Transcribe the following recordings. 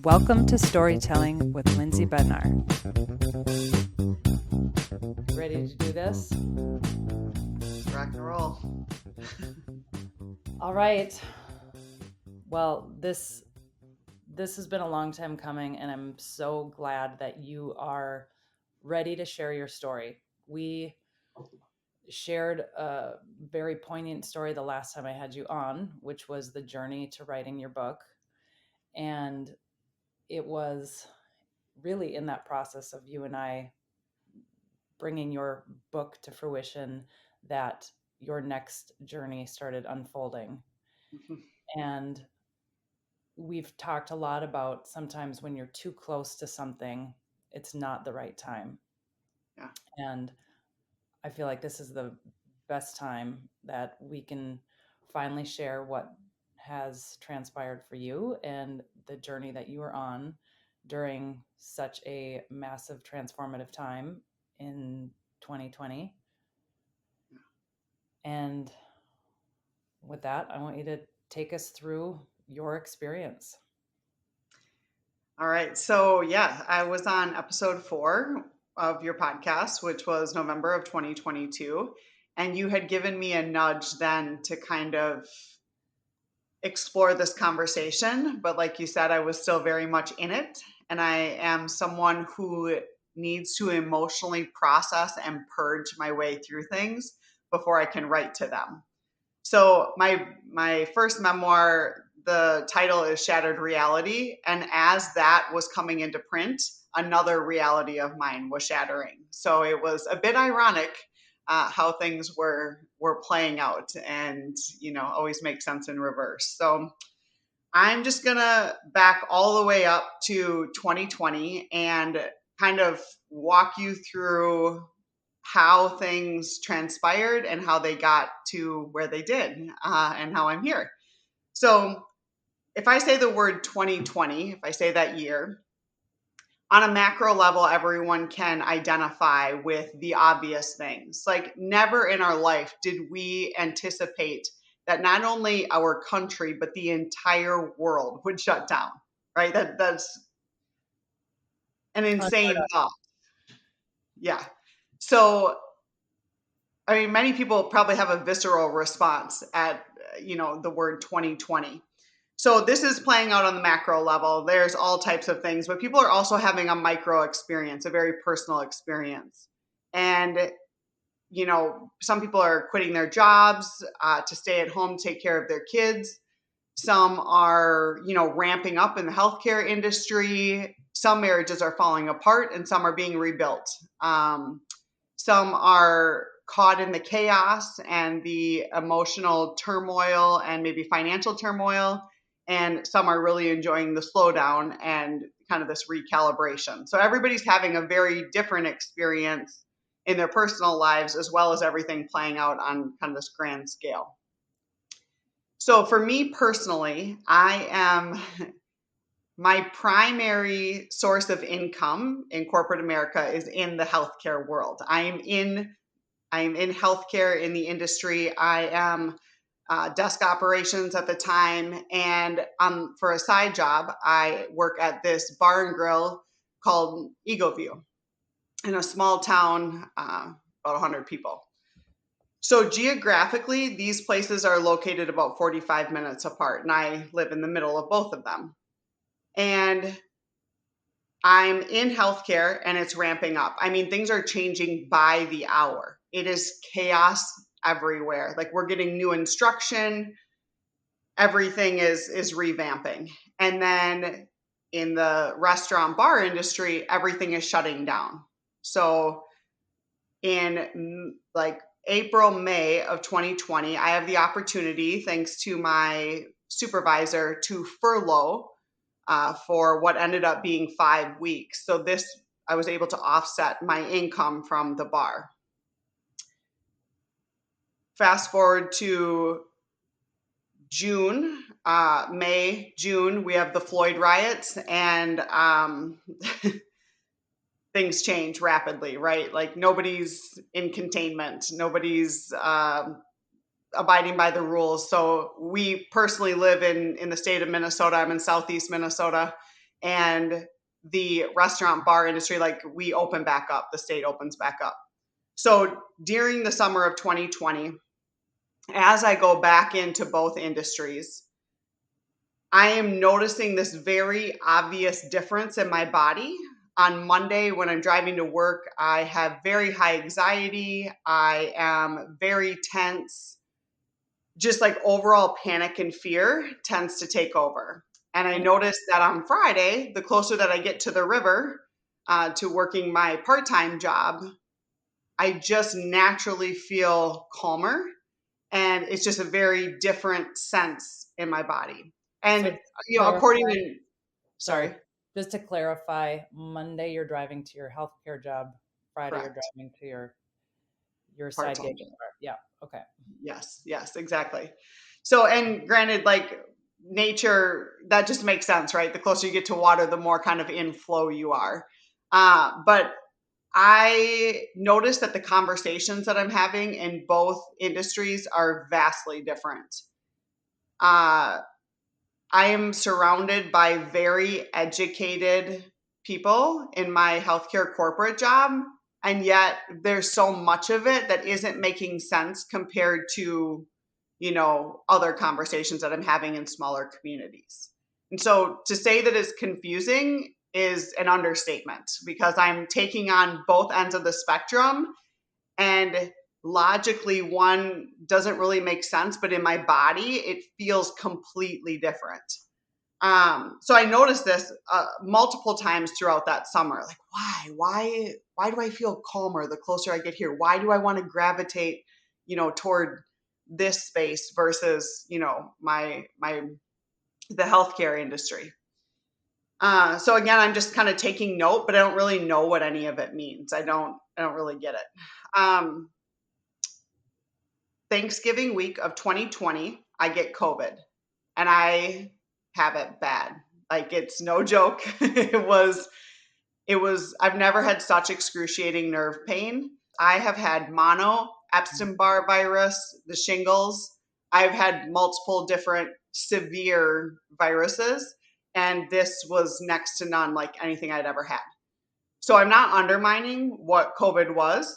Welcome to Storytelling with Lindsay Bednar. Ready to do this? Rock and roll. All right. Well, this has been a long time coming, and I'm so glad that you are ready to share your story. We shared a very poignant story the last time I had you on, which was the journey to writing your book. And it was really in that process of you and I bringing your book to fruition that your next journey started unfolding. And we've talked a lot about sometimes when you're too close to something, it's not the right time. Yeah. And I feel like this is the best time that we can finally share what has transpired for you and the journey that you were on during such a massive transformative time in 2020. And with that, I want you to take us through your experience. All right. So, yeah, I was on episode 4 of your podcast, which was November of 2022. And you had given me a nudge then to kind of explore this conversation. But like you said, I was still very much in it. And I am someone who needs to emotionally process and purge my way through things before I can write to them. So my first memoir, the title is Shattered Reality, and as that was coming into print, another reality of mine was shattering. So it was a bit ironic how things were playing out, and always make sense in reverse. So I'm just gonna back all the way up to 2020 and kind of walk you through how things transpired and how they got to where they did, and how I'm here. So if I say the word 2020, if I say that year, on a macro level, everyone can identify with the obvious things. Like, never in our life did we anticipate that not only our country, but the entire world would shut down, right? That's an insane thought. Yeah. So I mean, many people probably have a visceral response at, the word 2020. So this is playing out on the macro level. There's all types of things, but people are also having a micro experience, a very personal experience. And, some people are quitting their jobs to stay at home, take care of their kids. Some are, ramping up in the healthcare industry. Some marriages are falling apart and some are being rebuilt. Some are caught in the chaos and the emotional turmoil and maybe financial turmoil. And some are really enjoying the slowdown and kind of this recalibration. So everybody's having a very different experience in their personal lives, as well as everything playing out on kind of this grand scale. So for me personally, my primary source of income in corporate America is in the healthcare world. I'm in healthcare in the industry. I am desk operations at the time, and for a side job, I work at this bar and grill called Ego View in a small town, about 100 people. So geographically, these places are located about 45 minutes apart, and I live in the middle of both of them. And I'm in healthcare and it's ramping up. I mean, things are changing by the hour. It is chaos everywhere. Like, we're getting new instruction, everything is revamping. And then in the restaurant bar industry, everything is shutting down. So in like April, May of 2020, I have the opportunity, thanks to my supervisor, to furlough for what ended up being 5 weeks. So I was able to offset my income from the bar. Fast forward to June, May, June, we have the Floyd riots, and things change rapidly, right? Like, nobody's in containment, nobody's abiding by the rules. So we personally live in the state of Minnesota. I'm in southeast Minnesota, and the restaurant bar industry, like we open back up, the state opens back up. So during the summer of 2020, as I go back into both industries, I am noticing this very obvious difference in my body. On Monday, when I'm driving to work, I have very high anxiety. I am very tense. Just like overall panic and fear tends to take over. And I And noticed that on Friday, the closer that I get to the river, to working my part time job, I just naturally feel calmer. And it's just a very different sense in my body. so And, to according clarify, to, sorry, sorry, just to clarify, Monday you're driving to your healthcare job, Friday you're correct, driving to your part side time gig. job. Yeah, okay. Yes, yes, exactly. So, and granted, like nature, that just makes sense, right? The closer you get to water, the more kind of in flow you are. But I noticed that the conversations that I'm having in both industries are vastly different. Uh, I am surrounded by very educated people in my healthcare corporate job, and yet there's so much of it that isn't making sense compared to, other conversations that I'm having in smaller communities. And so to say that it's confusing is an understatement because I'm taking on both ends of the spectrum, and logically one doesn't really make sense, but in my body it feels completely different. So I noticed this multiple times throughout that summer. Like, why do I feel calmer the closer I get here? Why do I want to gravitate, toward this space versus, my the healthcare industry? So again, I'm just kind of taking note, but I don't really know what any of it means. I don't really get it. Thanksgiving week of 2020, I get COVID, and I have it bad. Like it's no joke. It was I've never had such excruciating nerve pain. I have had mono, Epstein-Barr virus, the shingles. I've had multiple different severe viruses, and this was next to none like anything I'd ever had. So I'm not undermining what COVID was.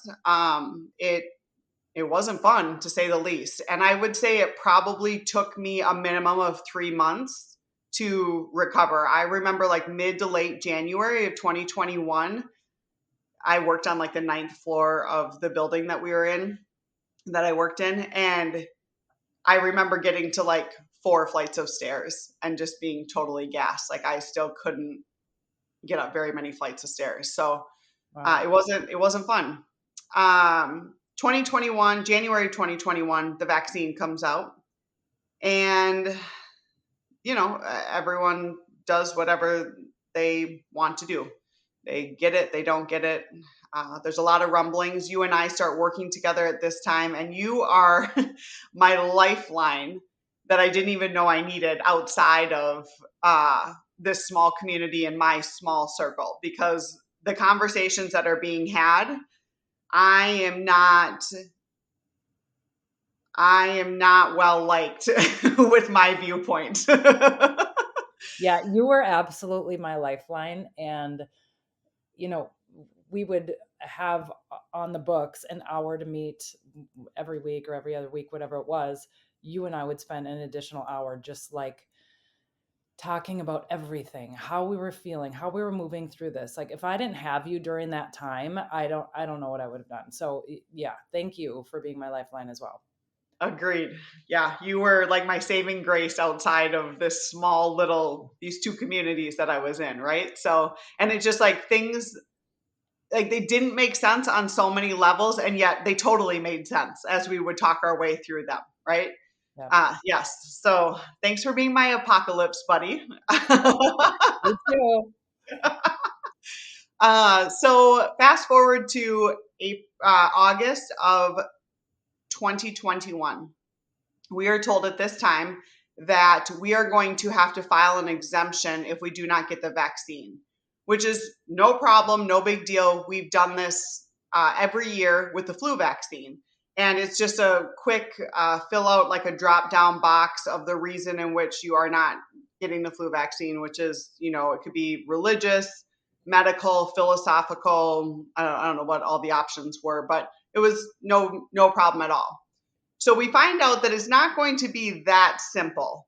It wasn't fun to say the least. And I would say it probably took me a minimum of 3 months to recover. I remember like mid to late January of 2021, I worked on like the ninth floor of the building that we were in, that I worked in. And I remember getting to like 4 flights of stairs and just being totally gassed. Like I still couldn't get up very many flights of stairs. So Wow. it wasn't fun. 2021, January 2021, the vaccine comes out, and everyone does whatever they want to do. They get it, they don't get it. There's a lot of rumblings. You and I start working together at this time, and you are my lifeline that I didn't even know I needed outside of this small community and my small circle, because the conversations that are being had, I am not I am not well liked with my viewpoint. Yeah, you were absolutely my lifeline. And, you know, we would have on the books an hour to meet every week or every other week, whatever it was. You and I would spend an additional hour just like talking about everything, how we were feeling, how we were moving through this. Like if I didn't have you during that time, I don't know what I would have done. So yeah, thank you for being my lifeline as well. Agreed. Yeah, you were like my saving grace outside of this small little these two communities that I was in, right? So, and it's just like things like they didn't make sense on so many levels, and yet they totally made sense as we would talk our way through them, right? Yeah. Yes. So thanks for being my apocalypse buddy. You too. So fast forward to August of 2021. We are told at this time that we are going to have to file an exemption if we do not get the vaccine, which is no problem, no big deal. We've done this every year with the flu vaccine. And it's just a quick fill out, like a drop down box of the reason in which you are not getting the flu vaccine, which is, it could be religious, medical, philosophical. I don't know what all the options were, but it was no problem at all. So we find out that it's not going to be that simple.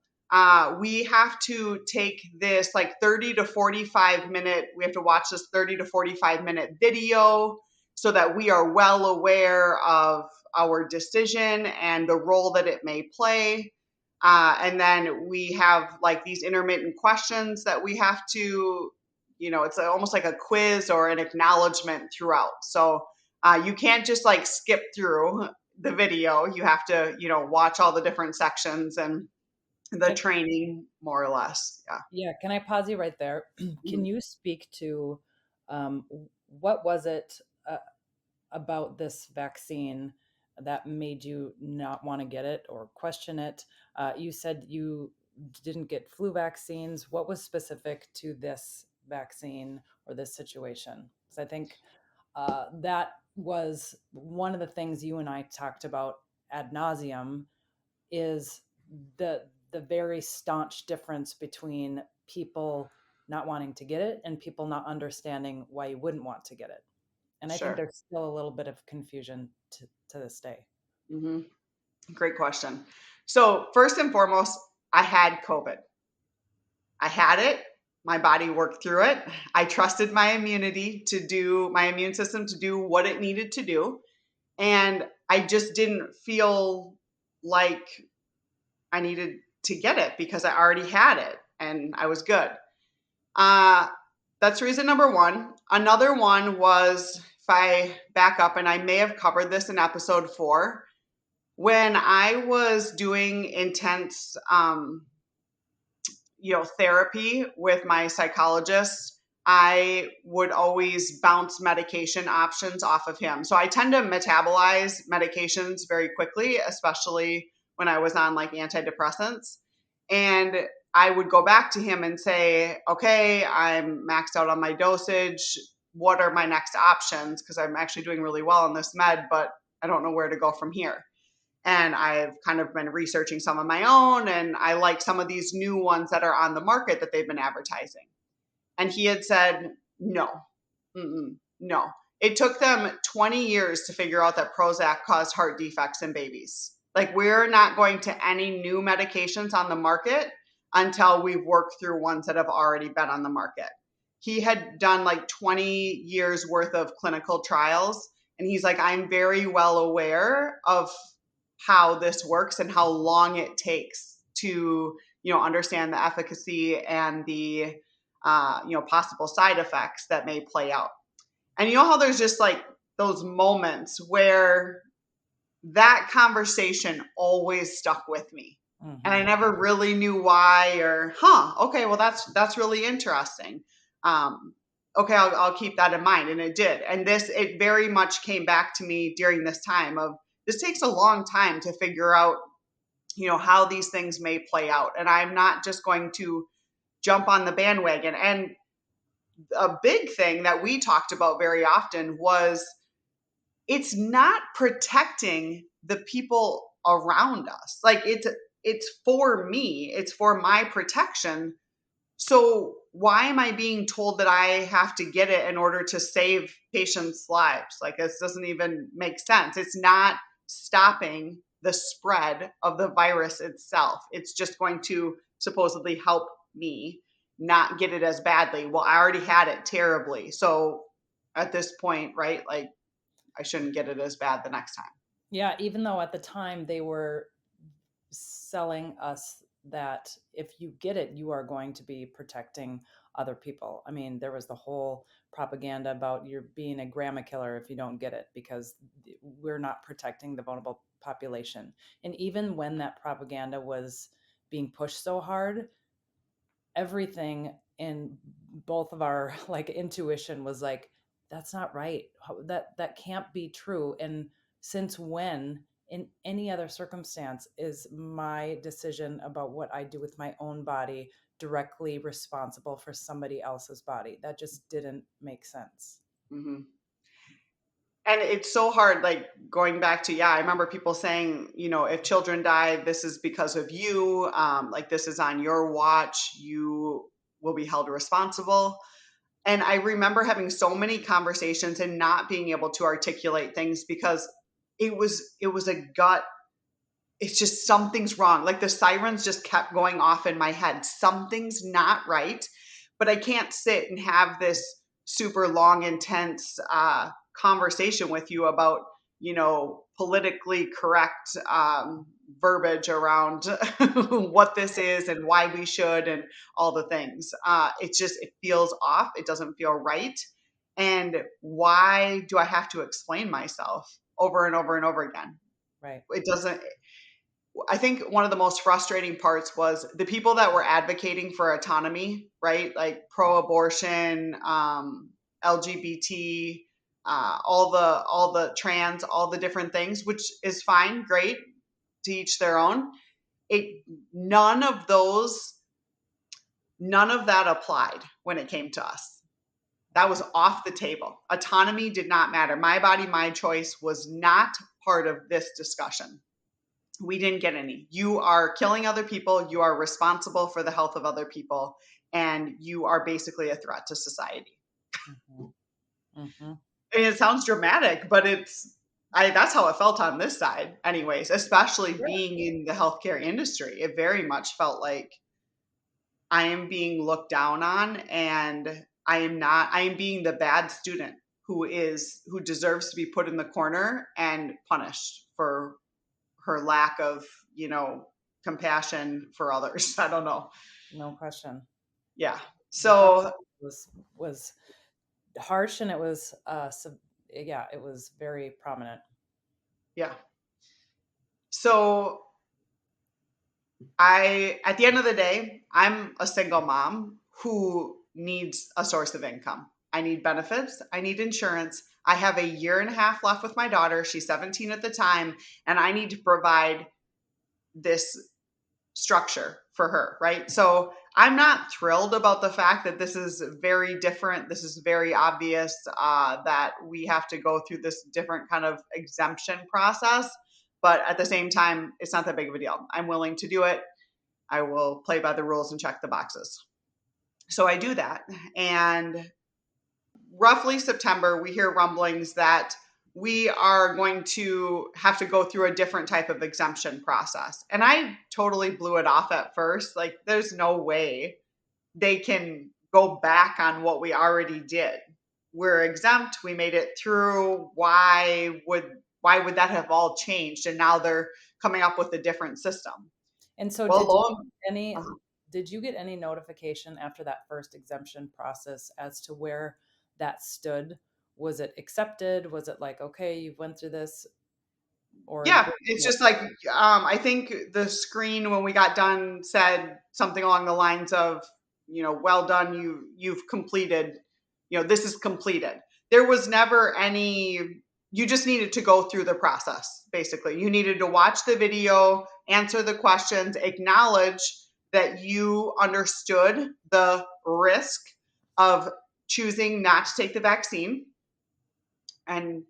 We have to take this like 30 to 45 minute, we have to watch this 30 to 45-minute video so that we are well aware of our decision and the role that it may play. And then we have like these intermittent questions that we have to, it's almost like a quiz or an acknowledgement throughout. So you can't just like skip through the video. You have to, watch all the different sections and the Can, training more or less. Yeah. yeah, can I pause you right there? Can Mhm. you speak to um, what was it about this vaccine that made you not want to get it or question it? You said you didn't get flu vaccines. What was specific to this vaccine or this situation? Because I think that was one of the things you and I talked about ad nauseum is the very staunch difference between people not wanting to get it and people not understanding why you wouldn't want to get it. And I think Sure. there's still a little bit of confusion to this day. Hmm. Great question. So, first and foremost, I had COVID. I had it. My body worked through it. I trusted my my immune system to do what it needed to do. And I just didn't feel like I needed to get it because I already had it and I was good. Uh, that's reason number one. Another one was, if I back up, and I may have covered this in episode 4, when I was doing intense, therapy with my psychologist, I would always bounce medication options off of him. So I tend to metabolize medications very quickly, especially when I was on like antidepressants. And I would go back to him and say, okay, I'm maxed out on my dosage. What are my next options? Because I'm actually doing really well on this med, but I don't know where to go from here. And I've kind of been researching some of my own, and I like some of these new ones that are on the market that they've been advertising. And he had said, no, no. It took them 20 years to figure out that Prozac caused heart defects in babies. Like, we're not going to any new medications on the market until we've worked through ones that have already been on the market. He had done like 20 years worth of clinical trials. And he's like, I'm very well aware of how this works and how long it takes to, understand the efficacy and the, possible side effects that may play out. And you know how there's just like those moments where that conversation always stuck with me. And I Hmm. never really knew why, or okay, well that's really interesting. Okay, I'll keep that in mind. And it did. And it very much came back to me during this time of, this takes a long time to figure out, how these things may play out. And I'm not just going to jump on the bandwagon. And a big thing that we talked about very often was, it's not protecting the people around us. Like, it's for me, it's for my protection. So why am I being told that I have to get it in order to save patients' lives? Like, this doesn't even make sense. It's not stopping the spread of the virus itself. It's just going to supposedly help me not get it as badly. Well, I already had it terribly. So at this point, right, like, I shouldn't get it as bad the next time. Yeah, even though at the time they were selling us that if you get it, you are going to be protecting other people. I mean, there was the whole propaganda about you're being a grandma killer if you don't get it because we're not protecting the vulnerable population. And even when that propaganda was being pushed so hard, everything in both of our like intuition was like, that's not right. That can't be true. And since when in any other circumstance is my decision about what I do with my own body directly responsible for somebody else's body? That just didn't make sense. Hmm. And it's so hard, like going back to, I remember people saying, if children die, this is because of you. Like this is on your watch. You will be held responsible. And I remember having so many conversations and not being able to articulate things because it was a gut. It's just something's wrong. Like the sirens just kept going off in my head. Something's not right. But I can't sit and have this super long, intense conversation with you about, politically correct verbiage around what this is and why we should and all the things. It feels off. It doesn't feel right. And why do I have to explain myself over and over and over again? Right. It doesn't. I think one of the most frustrating parts was the people that were advocating for autonomy, right? Like pro-abortion, LGBT, all the trans, all the different things, which is fine, great, to each their own. It none of those, none of that applied when it came to us. That was off the table. Autonomy did not matter. My body, my choice was not part of this discussion. We didn't get any. You are killing other people. You are responsible for the health of other people. And you are basically a threat to society. Mm-hmm. Mm-hmm. I mean, it sounds dramatic, but that's how it felt on this side, anyways, especially Sure. being in the healthcare industry. It very much felt like I am being looked down on and I am being the bad student who deserves to be put in the corner and punished for her lack of, compassion for others. I don't know. No question. Yeah. The thought So, was harsh, and it was yeah, it was very prominent. yeah. So at the end of the day, I'm a single mom who needs a source of income. I need benefits. I need insurance. I have a year and a half left with my daughter. She's 17 at the time, and I need to provide this structure for her, right? So I'm not thrilled about the fact that this is very different. This is very obvious that we have to go through this different kind of exemption process. But at the same time, it's not that big of a deal. I'm willing to do it. I will play by the rules and check the boxes. So I do that. And roughly September, we hear rumblings that we are going to have to go through a different type of exemption process. And I totally blew it off at first. Like, there's no way they can go back on what we already did. We're exempt. We made it through. Why would that have all changed? And now they're coming up with a different system. And so, Well, any uh, did you get any notification after that first exemption process as to where that stood? Was it accepted? Was it like, okay, you've went through this, or yeah, it's just like I think the screen when we got done said something along the lines of, well done, you've completed, this is completed. There was never any. You just needed to go through the process. Basically, you needed to watch the video, answer the questions, acknowledge that you understood the risk of choosing not to take the vaccine, and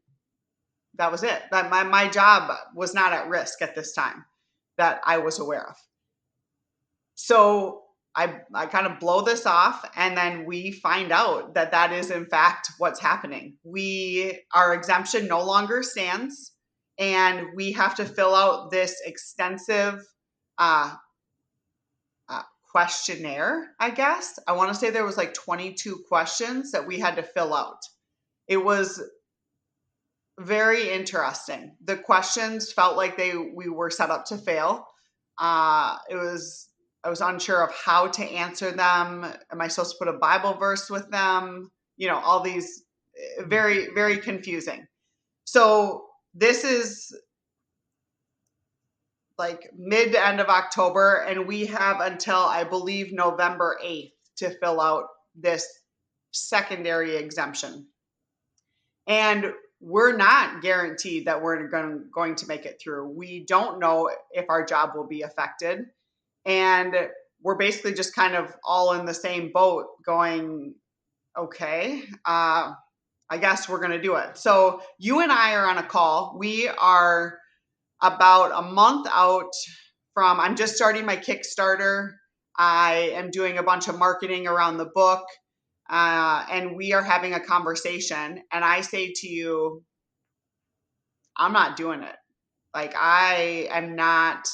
that was it. That my job was not at risk at this time that I was aware of. So I kind of blow this off, and then we find out that that is in fact what's happening. Our exemption no longer stands, and we have to fill out this extensive uh, questionnaire. I guess I want to say there was like 22 questions that we had to fill out. It was very interesting. The questions felt like we were set up to fail. I was unsure of how to answer them. Am I supposed to put a Bible verse with them? All these very, very confusing. So this is like mid to end of October, and we have until I believe November 8th to fill out this secondary exemption. And we're not guaranteed that we're going to make it through. We don't know if our job will be affected. And we're basically just kind of all in the same boat going, okay, I guess we're going to do it. So you and I are on a call. We are about a month out from, I'm just starting my Kickstarter. I am doing a bunch of marketing around the book. And we are having a conversation. And I say to you, I'm not doing it. Like, I am not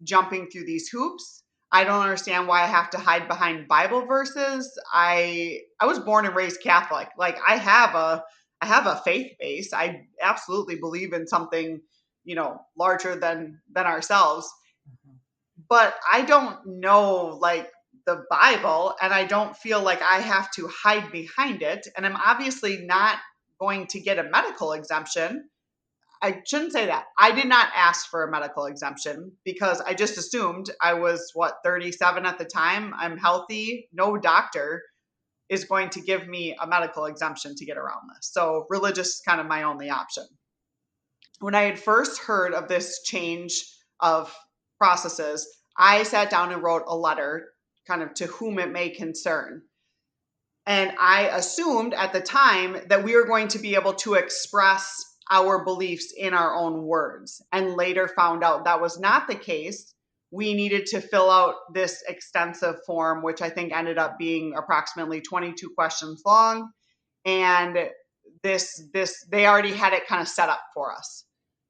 jumping through these hoops. I don't understand why I have to hide behind Bible verses. I was born and raised Catholic. Like, I have a faith base. I absolutely believe in something, larger than ourselves. Mhm. But I don't know, like, the Bible, and I don't feel like I have to hide behind it. And I'm obviously not going to get a medical exemption. I shouldn't say that. I did not ask for a medical exemption because I just assumed I was, 37 at the time. I'm healthy. No doctor is going to give me a medical exemption to get around this. So religious is kind of my only option. When I had first heard of this change of processes, I sat down and wrote a letter kind of to whom it may concern. And I assumed at the time that we were going to be able to express our beliefs in our own words, and later found out that was not the case. We needed to fill out this extensive form, which I think ended up being approximately 22 questions long. And this they already had it kind of set up for us.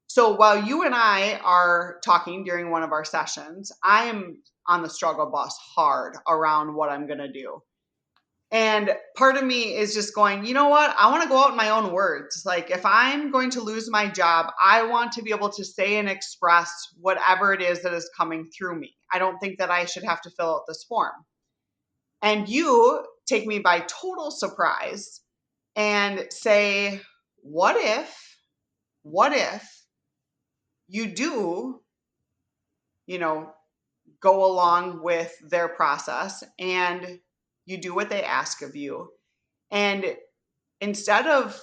So while you and I are talking during one of our sessions, I am on the struggle bus hard around what I'm going to do. And part of me is just going, you know what? I want to go out in my own words. Like, if I'm going to lose my job, I want to be able to say and express whatever it is that is coming through me. I don't think that I should have to fill out this form. And you take me by total surprise and say, what if you do, you know, go along with their process and you do what they ask of you? And instead of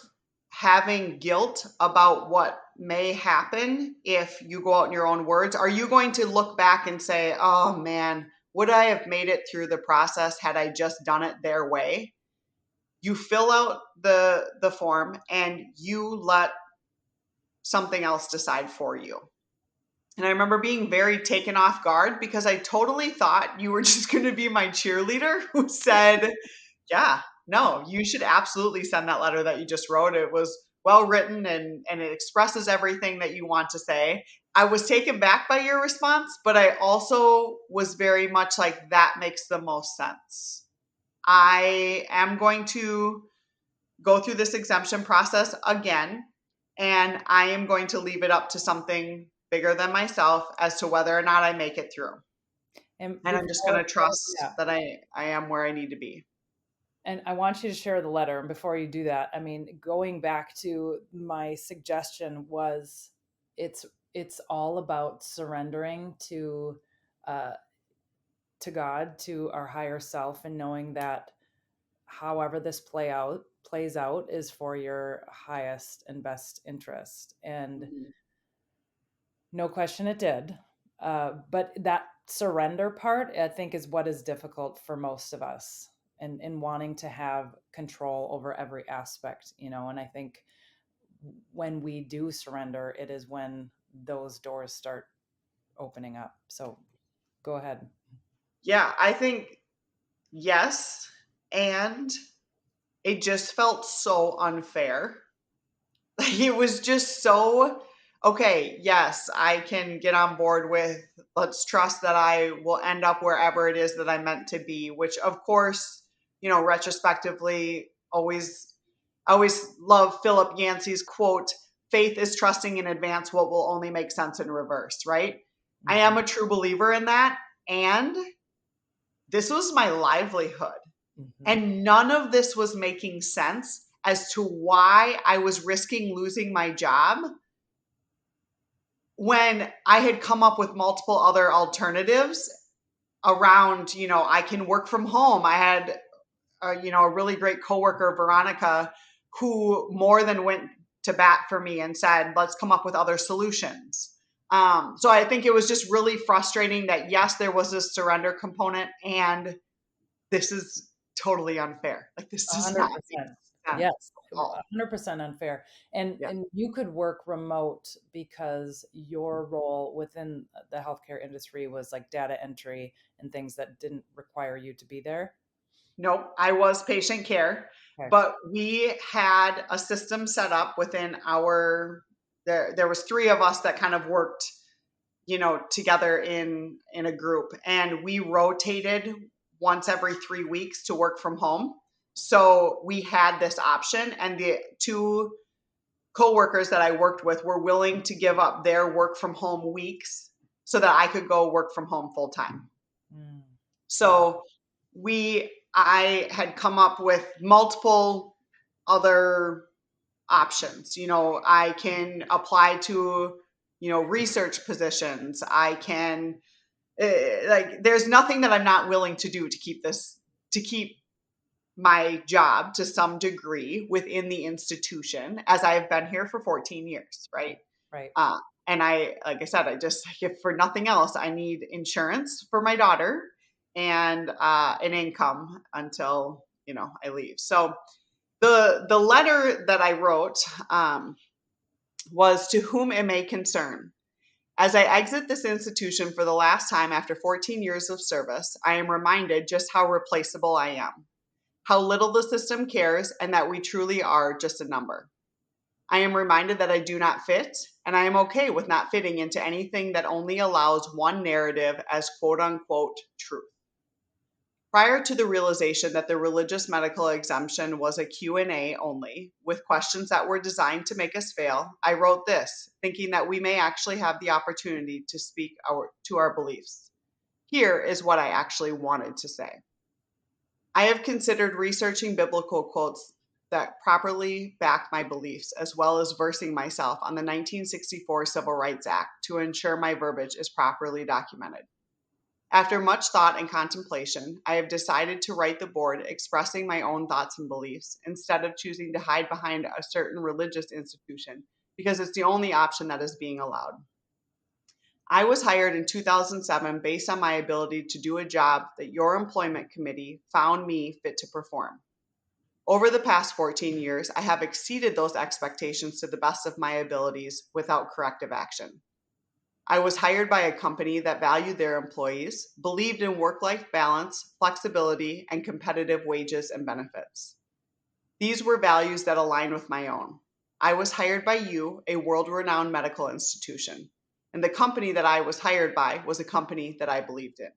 having guilt about what may happen if you go out in your own words, are you going to look back and say, oh man, would I have made it through the process had I just done it their way? You fill out the form and you let something else decide for you. And I remember being very taken off guard because I totally thought you were just going to be my cheerleader who said, yeah, no, you should absolutely send that letter that you just wrote. It was well written, and it expresses everything that you want to say. I was taken back by your response, but I also was very much like, that makes the most sense. I am going to go through this exemption process again, and I am going to leave it up to something bigger than myself as to whether or not I make it through. And And I'm just going before, to trust yeah, that I am where I need to be. and I want you to share the letter. And before you do that, I mean, going back to my suggestion was, it's it's all about surrendering uh, to God, to our higher self, and knowing that however this plays out is for your highest and best interest. And Mhm. no question it did. But that surrender part, I think, is what is difficult for most of us, and in wanting to have control over every aspect, and I think when we do surrender, it is when those doors start opening up. So go ahead. Yeah, I think yes. And it just felt so unfair. Like, it was just so, okay, yes, I can get on board with, let's trust that I will end up wherever it is that I'm meant to be, which of course, retrospectively, I always love Philip Yancey's quote, faith is trusting in advance what will only make sense in reverse, right? I Mhm. am a true believer in that. And this was my livelihood. Mhm. And none of this was making sense as to why I was risking losing my job when I had come up with multiple other alternatives around, I can work from home. I had, a really great coworker, Veronica, who more than went to bat for me and said, let's come up with other solutions. So I think it was just really frustrating that, yes, there was this surrender component, and this is totally unfair. Like, this A does hundred not make percent. Yes, all. 100% unfair. And Yeah. you could work remote because your role within the healthcare industry was like data entry and things that didn't require you to be there. Nope, I was patient care, Okay. but we had a system set up within our there was three of us that kind of worked, together in a group, and we rotated once every 3 weeks to work from home. So we had this option, and the two coworkers that I worked with were willing to give up their work from home weeks so that I could go work from home full time. Mm, wow. So I had come up with multiple other options. I can apply to, research positions. I can, there's nothing that I'm not willing to do to keep my job to some degree within the institution, as I've been here for 14 years, right? Right. Uh, and like I said, if for nothing else, I need insurance for my daughter and an income until I leave. So the letter that I wrote um, was to whom it may concern. As I exit this institution for the last time after 14 years of service, I am reminded just how replaceable I am, how little the system cares, and that we truly are just a number. I am reminded that I do not fit, and I am okay with not fitting into anything that only allows one narrative as quote unquote truth. Prior to the realization that the religious medical exemption was a Q&A only, with questions that were designed to make us fail, I wrote this, thinking that we may actually have the opportunity to speak to our beliefs. Here is what I actually wanted to say. I have considered researching biblical quotes that properly back my beliefs, as well as versing myself on the 1964 Civil Rights Act to ensure my verbiage is properly documented. After much thought and contemplation, I have decided to write the board expressing my own thoughts and beliefs instead of choosing to hide behind a certain religious institution because it's the only option that is being allowed. I was hired in 2007 based on my ability to do a job that your employment committee found me fit to perform. Over the past 14 years, I have exceeded those expectations to the best of my abilities without corrective action. I was hired by a company that valued their employees, believed in work life balance, flexibility, and competitive wages and benefits. These were values that align with my own. I was hired by you, a world renowned medical institution, and the company that I was hired by was a company that I believed in.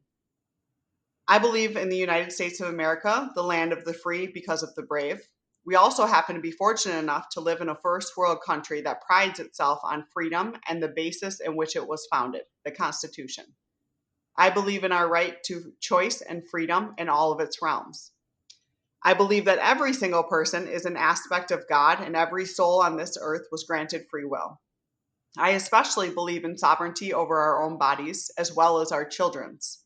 I believe in the United States of America, the land of the free because of the brave. We also happen to be fortunate enough to live in a first world country that prides itself on freedom and the basis in which it was founded, the Constitution. I believe in our right to choice and freedom in all of its realms. I believe that every single person is an aspect of God and every soul on this earth was granted free will. I especially believe in sovereignty over our own bodies as well as our children's.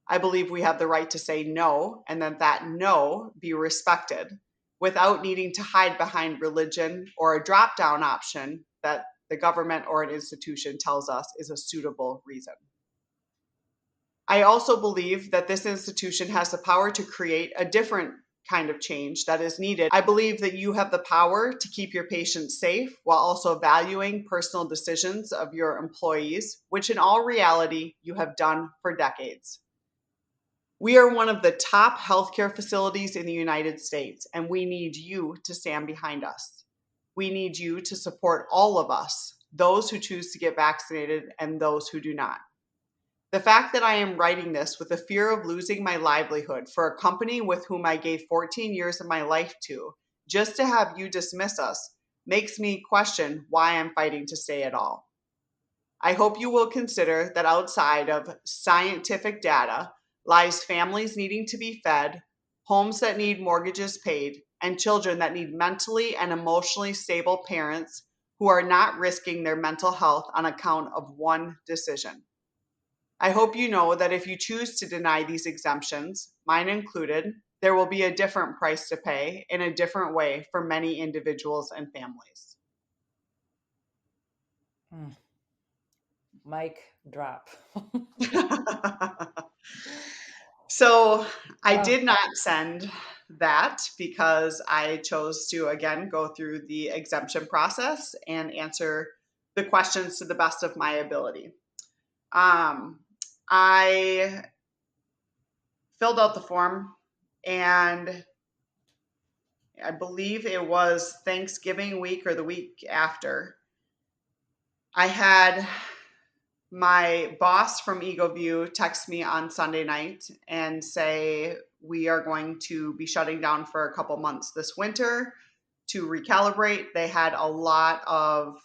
I believe we have the right to say no and that no be respected without needing to hide behind religion or a drop down option that the government or an institution tells us is a suitable reason. I also believe that this institution has the power to create a different kind of change that is needed. I believe that you have the power to keep your patients safe while also valuing personal decisions of your employees, which in all reality you have done for decades. We are one of the top healthcare facilities in the United States, and we need you to stand behind us. We need you to support all of us, those who choose to get vaccinated and those who do not. The fact that I am writing this with the fear of losing my livelihood for a company with whom I gave 14 years of my life to, just to have you dismiss us, makes me question why I'm fighting to stay at all. I hope you will consider that outside of scientific data lies families needing to be fed, homes that need mortgages paid, and children that need mentally and emotionally stable parents who are not risking their mental health on account of one decision. I hope you know that if you choose to deny these exemptions, mine included, there will be a different price to pay in a different way for many individuals and families. Mm, mic drop. So I Oh, did not send that because I chose to, again, go through the exemption process and answer the questions to the best of my ability. I filled out the form, and I believe it was Thanksgiving week or the week after. I had my boss from EgoView text me on Sunday night and say, we are going to be shutting down for a couple months this winter to recalibrate. They had a lot of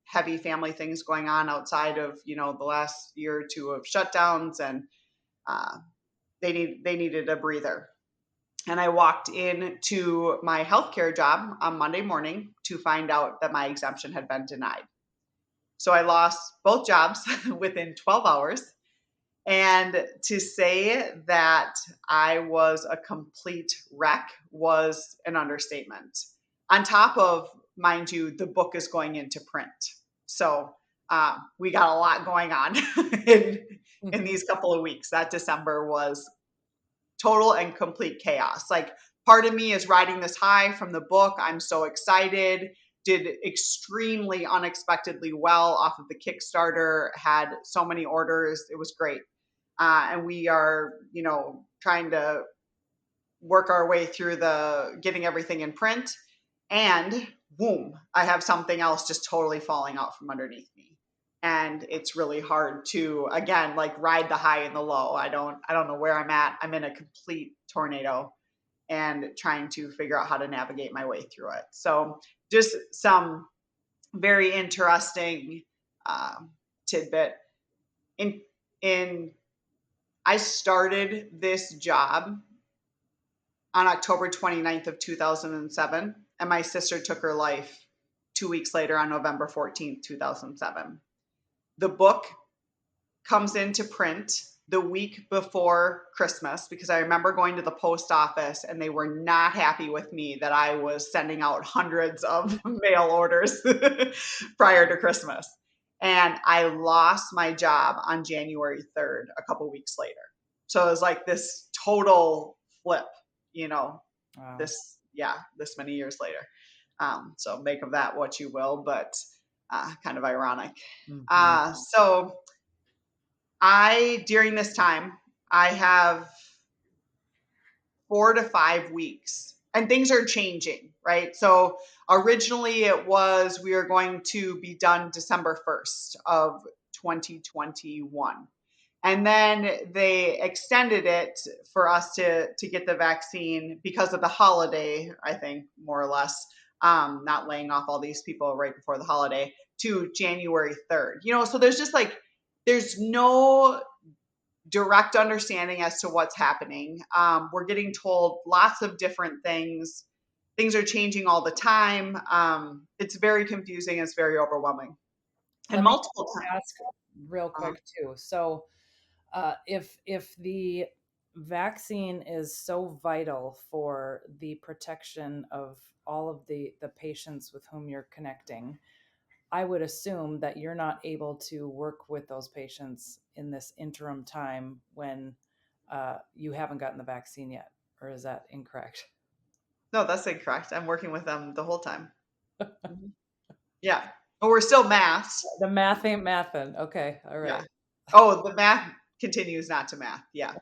heavy family things going on outside of, the last year or two of shutdowns, and uh, they needed a breather. And I walked into my healthcare job on Monday morning to find out that my exemption had been denied. So I lost both jobs within 12 hours. And to say that I was a complete wreck was an understatement. On top of, mind you, the book is going into print. So we got a lot going on in Mhm. these couple of weeks. That December was total and complete chaos. Like, part of me is riding this high from the book. I'm so excited. Did extremely unexpectedly well off of the Kickstarter, had so many orders. It was great. And we are, trying to work our way through the getting everything in print. And boom, I have something else just totally falling out from underneath me. And it's really hard to, again, like, ride the high and the low. I don't know where I'm at. I'm in a complete tornado and trying to figure out how to navigate my way through it. So just some very interesting tidbit. In I started this job on October 29th of 2007, and my sister took her life 2 weeks later on November 14th, 2007. The book comes into print the week before Christmas because I remember going to the post office and they were not happy with me that I was sending out hundreds of mail orders prior to Christmas. And I lost my job on January 3rd, a couple weeks later. So it was like this total flip, you know, Wow. this many years later. So make of that what you will, but kind of ironic. Mhm. So during this time, I have 4 to 5 weeks, and things are changing, right? So originally it was we are going to be done December 1st of 2021. And then they extended it for us to get the vaccine because of the holiday, I think, more or less, not laying off all these people right before the holiday, to January 3rd. So there's just like, there's no direct understanding as to what's happening. We're getting told lots of different things. Things are changing all the time. It's very confusing. It's very overwhelming. And Let me multiple times. ask real quick too. So, if the vaccine is so vital for the protection of all of the patients with whom you're connecting, I would assume that you're not able to work with those patients in this interim time when you haven't gotten the vaccine yet, or is that incorrect? No, that's incorrect. I'm working with them the whole time. Mhm. Yeah. But we're still masked. The math ain't mathin'. Okay, all Yeah. right. Oh, the math continues not to math. Yeah.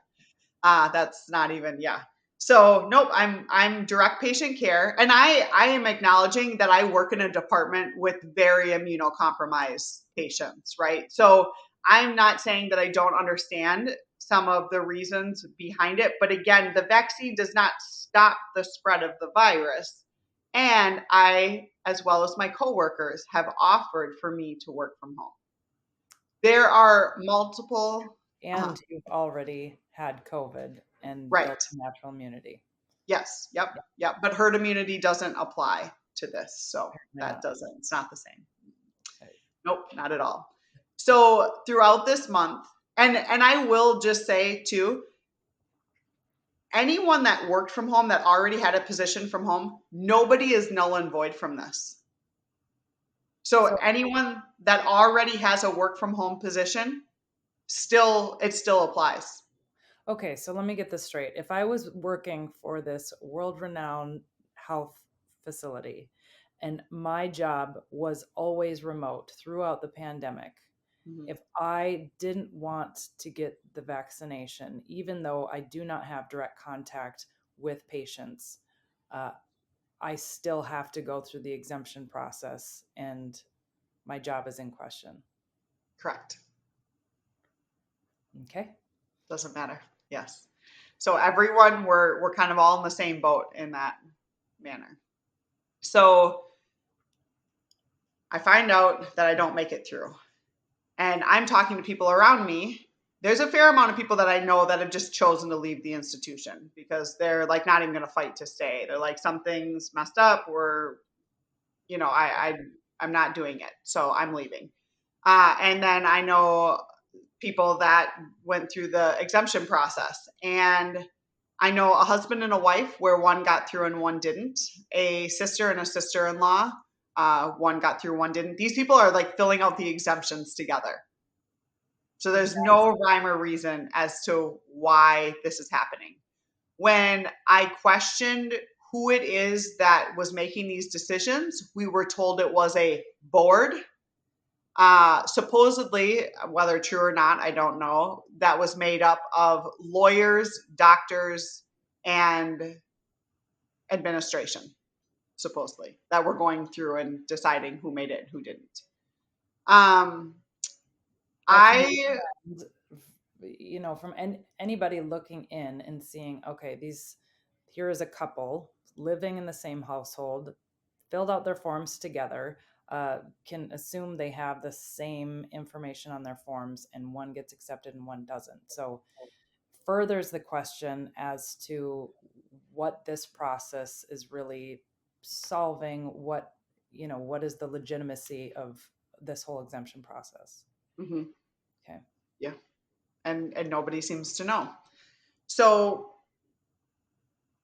That's not even, yeah. So nope, I'm direct patient care, and I am acknowledging that I work in a department with very immunocompromised patients, right? So I'm not saying that I don't understand some of the reasons behind it, but again, the vaccine does not stop the spread of the virus. And I, as well as my coworkers, have offered for me to work from home. There are multiple, And you've already had COVID and built right. natural immunity. Yes. Yep. Yeah, Yep. But herd immunity doesn't apply to this. So apparently that not. doesn't, it's not the same. Right. Nope, not at all. So throughout this month, and I will just say too, anyone that worked from home that already had a position from home, nobody is null and void from this. So So anyone that already has a work from home position, it still applies. Okay, so let me get this straight. If I was working for this world renowned health facility and my job was always remote throughout the pandemic, Mhm. if I didn't want to get the vaccination, even though I do not have direct contact with patients, uh, I still have to go through the exemption process and my job is in question. Correct. Okay. Doesn't matter. Yes. So everyone, we're kind of all in the same boat in that manner. So I find out that I don't make it through. And I'm talking to people around me. There's a fair amount of people that I know that have just chosen to leave the institution because they're like not even going to fight to stay. They're like, something's messed up. We're, you know, I'm not doing it, so I'm leaving. And then I know people that went through the exemption process, and I know a husband and a wife where one got through and one didn't. A sister and a sister-in-law, one got through, one didn't. These people are like filling out the exemptions together. So there's no rhyme or reason as to why this is happening. When I questioned who it is that was making these decisions, we were told it was a board. Supposedly, whether true or not, I don't know, that was made up of lawyers, doctors, and administration, supposedly, that were going through and deciding who made it and who didn't. Um, But from I, from anybody looking in and seeing, okay, here is a couple living in the same household, filled out their forms together, can assume they have the same information on their forms, and one gets accepted and one doesn't. So furthers the question as to what this process is really solving. What is the legitimacy of this whole exemption process? mhm, Okay. yeah, and nobody seems to know. So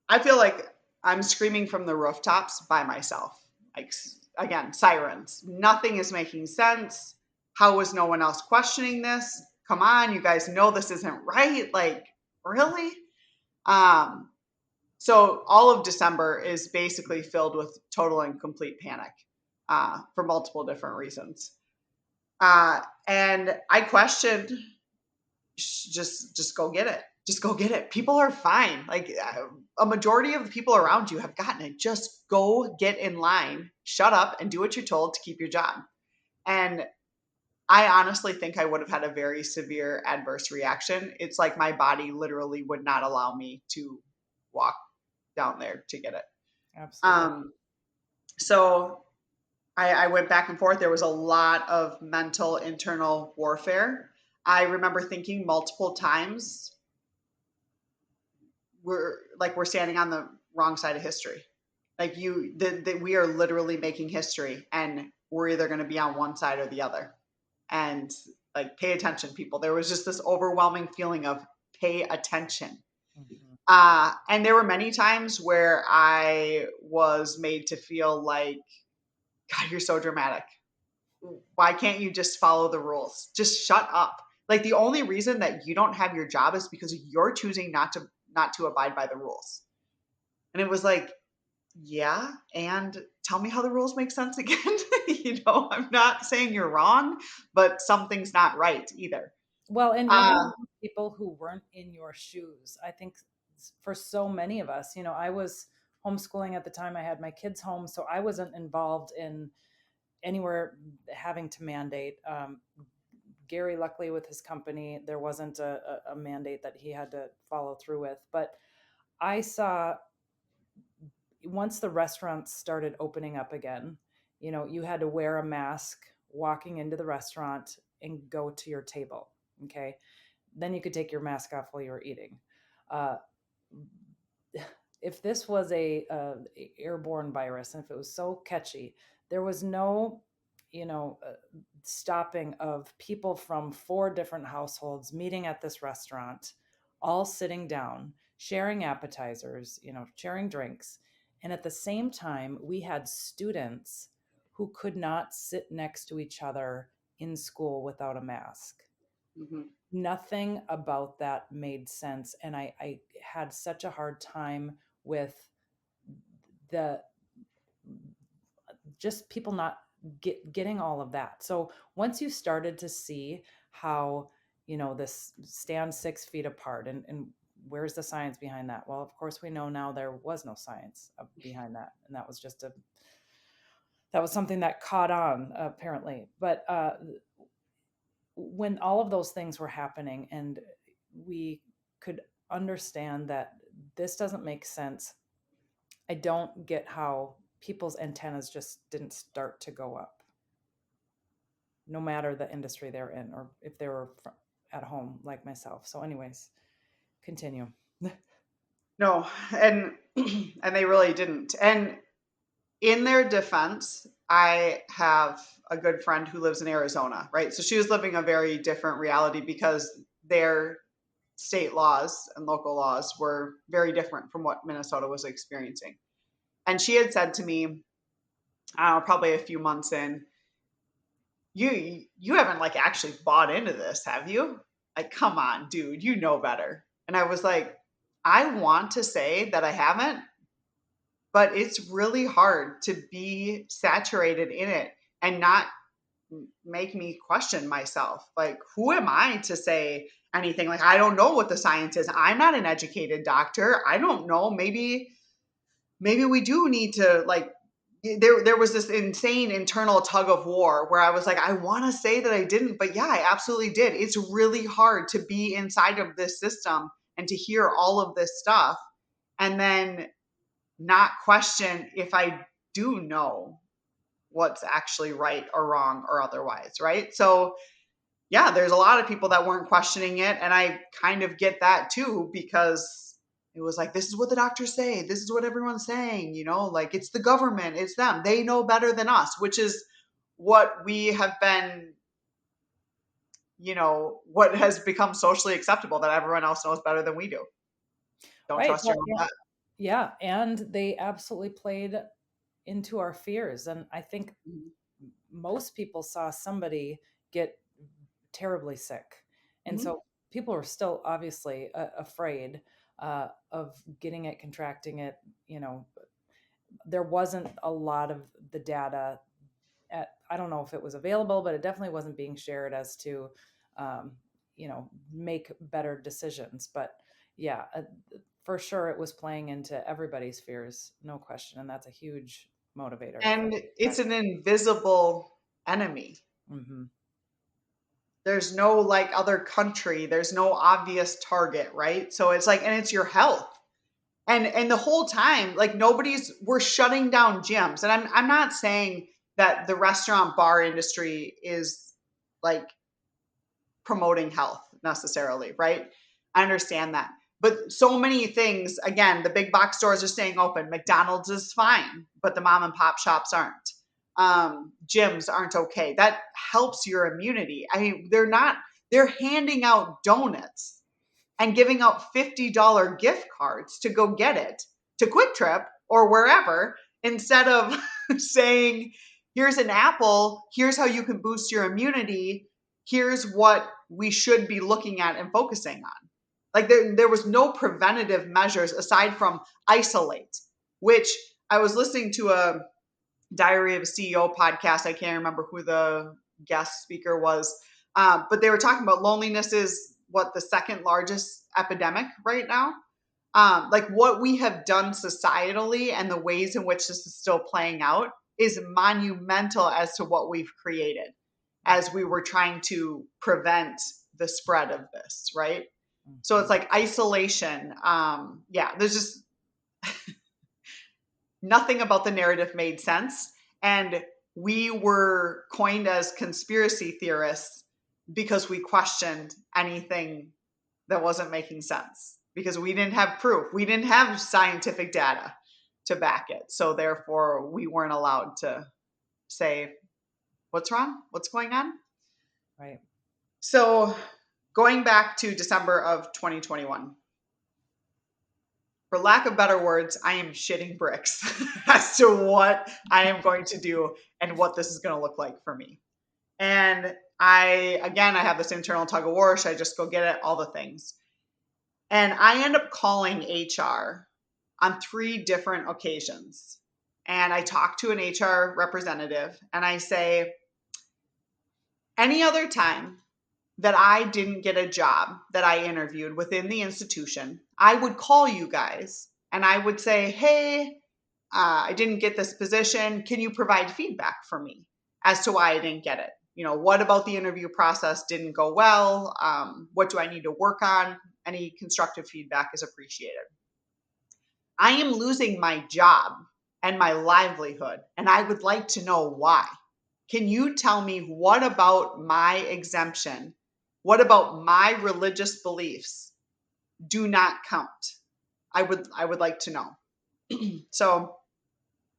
I feel like I'm screaming from the rooftops by myself. Like, again, sirens. Nothing is making sense. How is no one else questioning this? Come on, you guys know this isn't right. Like, really? Um, so all of December is basically filled with total and complete panic for multiple different reasons. And I questioned, just go get it. Just go get it. People are fine. Like, a majority of the people around you have gotten it. Just go get in line, shut up, and do what you're told to keep your job. And I honestly think I would have had a very severe adverse reaction. It's like my body literally would not allow me to walk down there to get it. Absolutely. Um, so I went back and forth. There was a lot of mental internal warfare. I remember thinking multiple times, we're standing on the wrong side of history. Like, we are literally making history, and we're either going to be on one side or the other. And like, pay attention, people. There was just this overwhelming feeling of pay attention. Mhm. And there were many times where I was made to feel like, God, you're so dramatic. Why can't you just follow the rules? Just shut up. Like, the only reason that you don't have your job is because you're choosing not to abide by the rules. And it was like, yeah, and tell me how the rules make sense again. I'm not saying you're wrong, but something's not right either. Well, and even Uh, people who weren't in your shoes, I think for so many of us, I was homeschooling at the time. I had my kids home, so I wasn't involved in anywhere having to mandate. Gary, luckily, with his company, there wasn't a mandate that he had to follow through with. But I saw once the restaurants started opening up again, you had to wear a mask walking into the restaurant and go to your table. Okay. Then you could take your mask off while you were eating. Uh, if this was a airborne virus and if it was so catchy, there was no, stopping of people from four different households meeting at this restaurant, all sitting down, sharing appetizers, sharing drinks. And at the same time, we had students who could not sit next to each other in school without a mask. Mhm. Nothing about that made sense. And I had such a hard time with the just people not getting all of that. So once you started to see how, this stand 6 feet apart, and where's the science behind that? Well, of course we know now there was no science behind that. And that was something that caught on apparently. But when all of those things were happening and we could understand that this doesn't make sense, I don't get how people's antennas just didn't start to go up, no matter the industry they're in or if they were at home like myself. So, anyways, continue. No, and and they really didn't. And in their defense, I have a good friend who lives in Arizona, right? So she was living a very different reality because their state laws and local laws were very different from what Minnesota was experiencing. And she had said to me, I don't know, probably a few months in, you haven't like actually bought into this, have you? Like, come on, dude, you know better. And I was like, I want to say that I haven't, but it's really hard to be saturated in it and not make me question myself. Like, who am I to say anything? Like, I don't know what the science is. I'm not an educated doctor. I don't know. Maybe we do need to like there was this insane internal tug of war where I was like, I want to say that I didn't, but yeah, I absolutely did. It's really hard to be inside of this system and to hear all of this stuff and then not question if I do know what's actually right or wrong or otherwise, right? So yeah, there's a lot of people that weren't questioning it. And I kind of get that too, because it was like, this is what the doctors say. This is what everyone's saying, like it's the government, it's them. They know better than us, which is what we have been, what has become socially acceptable that everyone else knows better than we do. Don't Right. trust Well, your own yeah. gut. Yeah. And they absolutely played into our fears. And I think Mhm. most people saw somebody get terribly sick. And Mhm. so people were still obviously afraid of getting it, contracting it. You know, there wasn't a lot of the data I don't know if it was available, but it definitely wasn't being shared as to, um, make better decisions. But yeah, for sure it was playing into everybody's fears, no question. And that's a huge motivator for And that. it's an invisible enemy. Hmm. There's no like other country, there's no obvious target, right? So it's like, and it's your health. And the whole time, like we're shutting down gyms. And I'm not saying that the restaurant bar industry is like promoting health necessarily, right? I understand that. But so many things, again, the big box stores are staying open. McDonald's is fine, but the mom and pop shops aren't. Gyms aren't okay. That helps your immunity. I mean, they're handing out donuts and giving out $50 gift cards to go get it to Quick Trip or wherever instead of saying, here's an apple, here's how you can boost your immunity, here's what we should be looking at and focusing on. Like there was no preventative measures aside from isolate, which I was listening to a Diary of a CEO podcast. I can't remember who the guest speaker was, but they were talking about loneliness is what the second largest epidemic right now. Like what we have done societally and the ways in which this is still playing out is monumental as to what we've created as we were trying to prevent the spread of this, right? So Hmm. it's like isolation. Yeah, there's just nothing about the narrative made sense. And we were coined as conspiracy theorists because we questioned anything that wasn't making sense because we didn't have proof. We didn't have scientific data to back it. So therefore, we weren't allowed to say, what's wrong? What's going on? Right. So going back to December of 2021, for lack of better words, I am shitting bricks as to what I am going to do and what this is going to look like for me. And I have this internal tug of war. Should I just go get it? All the things. And I end up calling HR on 3 different occasions. And I talk to an HR representative and I say, any other time that I didn't get a job that I interviewed within the institution, I would call you guys and I would say, hey, I didn't get this position. Can you provide feedback for me as to why I didn't get it? What about the interview process didn't go well? What do I need to work on? Any constructive feedback is appreciated. I am losing my job and my livelihood, and I would like to know why. Can you tell me what about my exemption? What about my religious beliefs do not count? I would like to know. So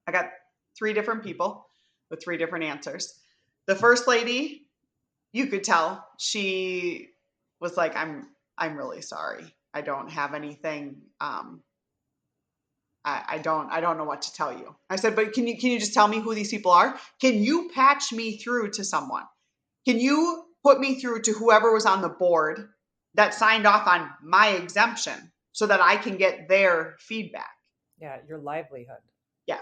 I got 3 different people with 3 different answers. The first lady, you could tell, she was like, I'm really sorry. I don't have anything. I don't know what to tell you. I said, but can you just tell me who these people are? Can you patch me through to someone? Can you put me through to whoever was on the board that signed off on my exemption so that I can get their feedback? Yeah, your livelihood. Yeah.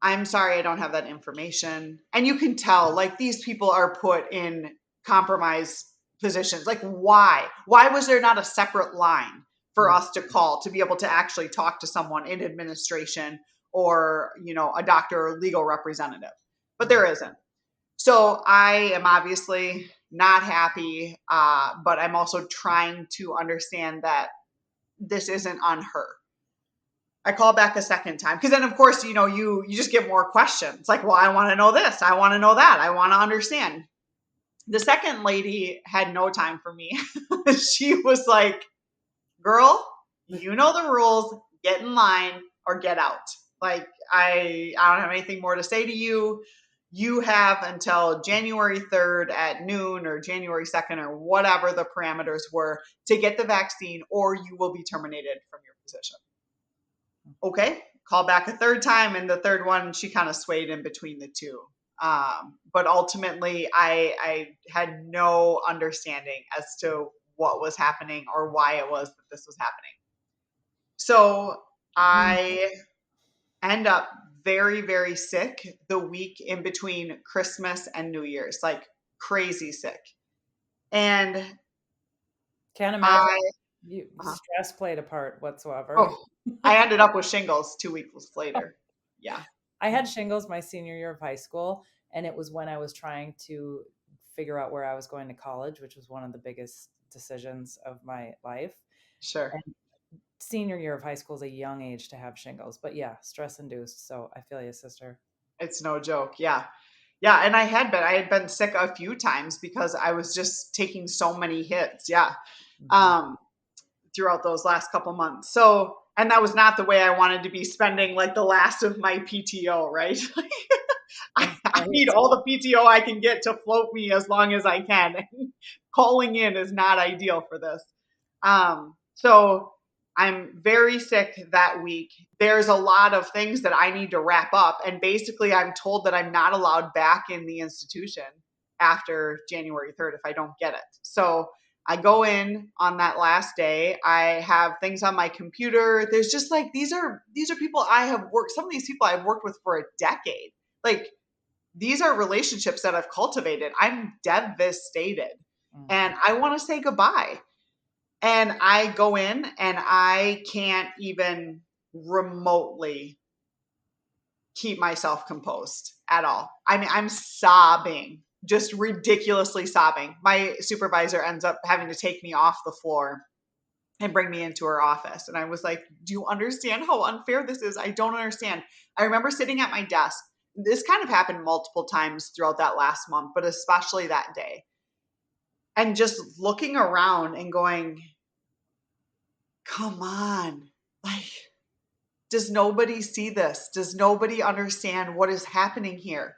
I'm sorry, I don't have that information. And you can tell, like, these people are put in compromised positions. Like, why? Why was there not a separate line for Mm. us to call to be able to actually talk to someone in administration or, a doctor or legal representative? But there isn't. So I am obviously not happy, but I'm also trying to understand that this isn't on her. I call back a second time because then, of course, you just get more questions. Like, well, I want to know this, I want to know that, I want to understand. The second lady had no time for me. She was like, "Girl, you know the rules. Get in line or get out. Like, I don't have anything more to say to you. You have until January 3rd at noon or January 2nd or whatever the parameters were to get the vaccine, or you will be terminated from your position." Okay, call back a third time, and the third one she kind of swayed in between the two. But ultimately, I had no understanding as to what was happening or why it was that this was happening. So I end up very, very sick the week in between Christmas and New Year's, like crazy sick. And Can't imagine I, you uh, stress played a part whatsoever. oh, I ended up with shingles 2 weeks later. Yeah. I had shingles my senior year of high school, and it was when I was trying to figure out where I was going to college, which was one of the biggest decisions of my life. Sure. And senior year of high school is a young age to have shingles, but yeah, stress induced. So I feel you, sister. It's no joke. Yeah. Yeah. And I had been sick a few times because I was just taking so many hits. Yeah. Mhm. Um, throughout those last couple months. So, and that was not the way I wanted to be spending like the last of my PTO, right? I need Right. all the PTO I can get to float me as long as I can. Calling in is not ideal for this. So I'm very sick that week. There's a lot of things that I need to wrap up. And basically, I'm told that I'm not allowed back in the institution after January 3rd if I don't get it. So I go in on that last day. I have things on my computer. There's just like these are people I have worked. Some of these people I've worked with for a decade. Like, these are relationships that I've cultivated. I'm devastated Mhm. and I want to say goodbye. And I go in and I can't even remotely keep myself composed at all. I mean, I'm sobbing, just ridiculously sobbing. My supervisor ends up having to take me off the floor and bring me into her office. And I was like, do you understand how unfair this is? I don't understand. I remember sitting at my desk. This kind of happened multiple times throughout that last month, but especially that day. And just looking around and going, come on. Like, does nobody see this? Does nobody understand what is happening here?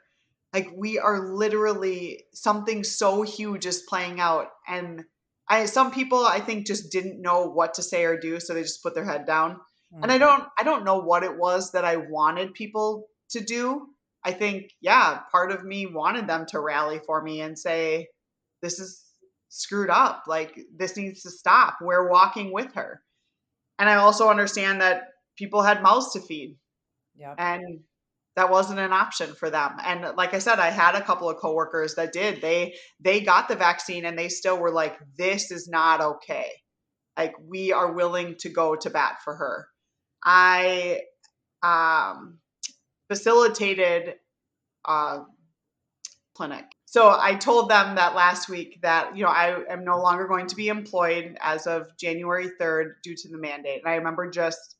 Like, we are literally, something so huge is playing out. And some people I think just didn't know what to say or do, so they just put their head down. And Mhm. I don't know what it was that I wanted people to do. I think, yeah, part of me wanted them to rally for me and say, this is screwed up. Like, this needs to stop. We're walking with her. And I also understand that people had mouths to feed, Yep. and that wasn't an option for them. And like I said, I had a couple of coworkers that did. They got the vaccine and they still were like, this is not okay. Like, we are willing to go to bat for her. I facilitated a clinic. So I told them that last week that, I am no longer going to be employed as of January 3rd due to the mandate. And I remember just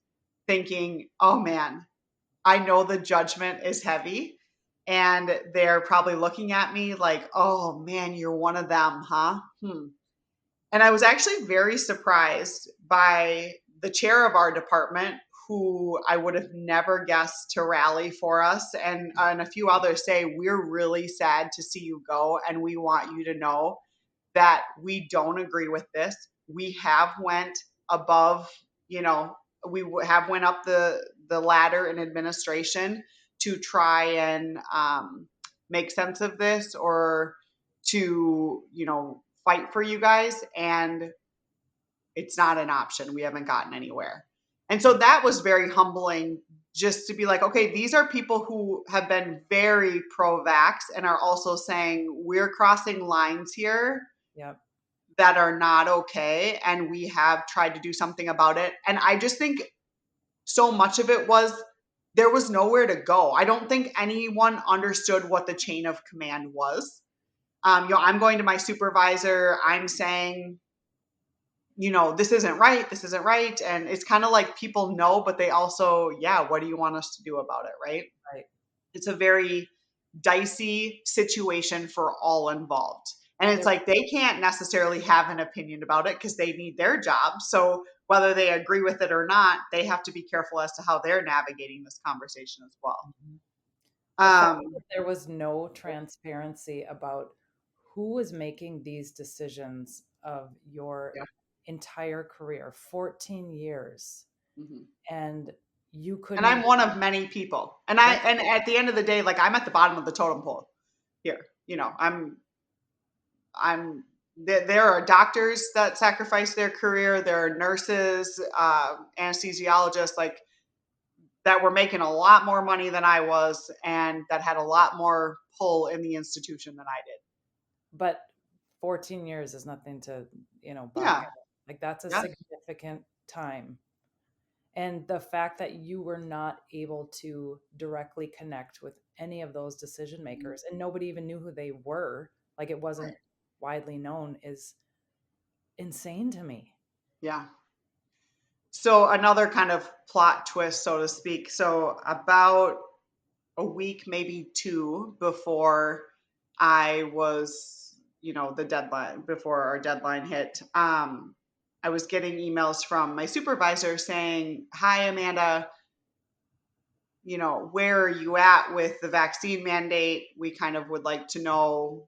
thinking, oh man, I know the judgment is heavy. And they're probably looking at me like, oh man, you're one of them, huh? And I was actually very surprised by the chair of our department, who I would have never guessed to rally for us, and a few others say, we're really sad to see you go, and we want you to know that we don't agree with this. We have went above, we have went up the ladder in administration to try and make sense of this, or to, fight for you guys. And it's not an option. We haven't gotten anywhere. And so that was very humbling, just to be like, okay, these are people who have been very pro vax and are also saying, we're crossing lines here Yep. that are not okay. And we have tried to do something about it. And I just think so much of it was, there was nowhere to go. I don't think anyone understood what the chain of command was. I'm going to my supervisor, I'm saying, this isn't right. This isn't right. And it's kind of like, people know, but they also, yeah, what do you want us to do about it? Right. Right. It's a very dicey situation for all involved. And it's There, like, they can't necessarily have an opinion about it because they need their job. So whether they agree with it or not, they have to be careful as to how they're navigating this conversation as well. Mhm. The fact that Um, there was no transparency about who was making these decisions of your yeah. entire career, 14 years, Mhm. and you And couldn't I'm even, one of many people. yep, And at the end of the day, like, I'm at the bottom of the totem pole here. I'm there are doctors that sacrifice their career. There are nurses, anesthesiologists, like, that were making a lot more money than I was, and that had a lot more pull in the institution than I did. but 14 years is nothing to, balk Yeah, at. Like, that's a yeah, significant time. And the fact that you were not able to directly connect with any of those decision mhm, makers and nobody even knew who they were, like it wasn't right, widely known, is insane to me. yeah. So another kind of plot twist, so to speak. So about a week, maybe two, before I was, the deadline, before our deadline hit, I was getting emails from my supervisor saying, hi, Amanda, where are you at with the vaccine mandate? We kind of would like to know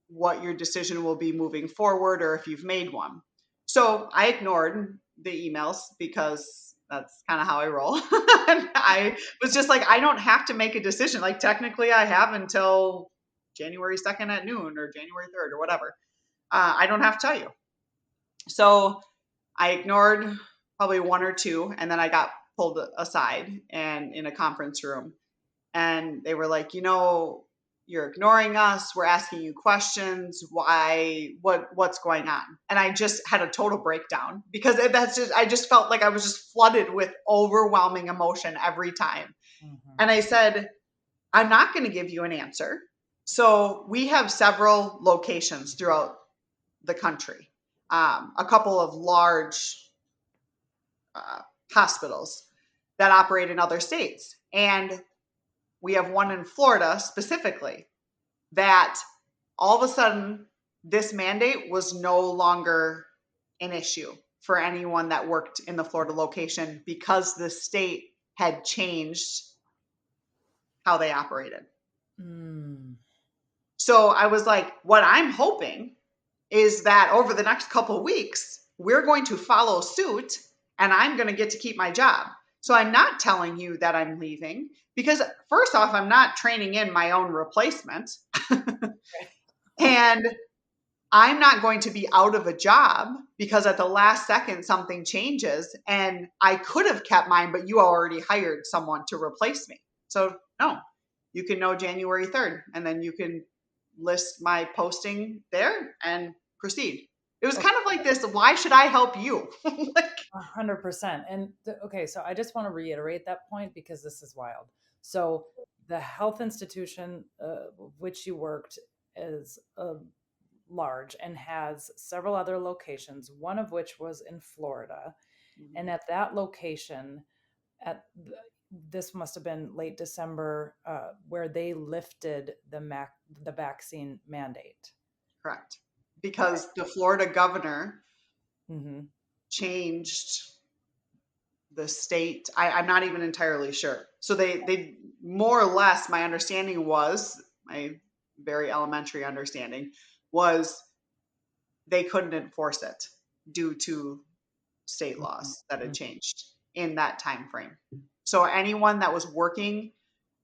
what your decision will be moving forward, or if you've made one. So I ignored the emails because that's kind of how I roll. I was just like, I don't have to make a decision. Like, technically, I have until January 2nd at noon, or January 3rd, or whatever. I don't have to tell you. So I ignored probably one or two, and then I got pulled aside and in a conference room, and they were like, you're ignoring us. We're asking you questions. Why? What's going on? And I just had a total breakdown, because I just felt like I was just flooded with overwhelming emotion every time. Mhm. And I said, I'm not going to give you an answer. So we have several locations throughout the country, a couple of large uh, hospitals that operate in other states. And we have one in Florida specifically, that all of a sudden this mandate was no longer an issue for anyone that worked in the Florida location, because the state had changed how they operated. Mm. So I was like, what I'm hoping is that over the next couple of weeks, we're going to follow suit, and I'm going to get to keep my job. So I'm not telling you that I'm leaving, because first off, I'm not training in my own replacement. And I'm not going to be out of a job because at the last second something changes and I could have kept mine, but you already hired someone to replace me. So no, you can know January 3rd and then you can list my posting there and proceed. It was kind of like this, why should I help you? Like, 100%. And okay, so I just want to reiterate that point because this is wild. So the health institution which you worked is large and has several other locations, one of which was in Florida. And at that location, at this must have been late December, where they lifted the vaccine mandate. correct. Okay. Because the Florida governor Mm-hmm. changed the state. I'm not even entirely sure. So they more or less, my understanding was, my very elementary understanding was they couldn't enforce it due to state laws that had Mm-hmm. changed in that time frame. So anyone that was working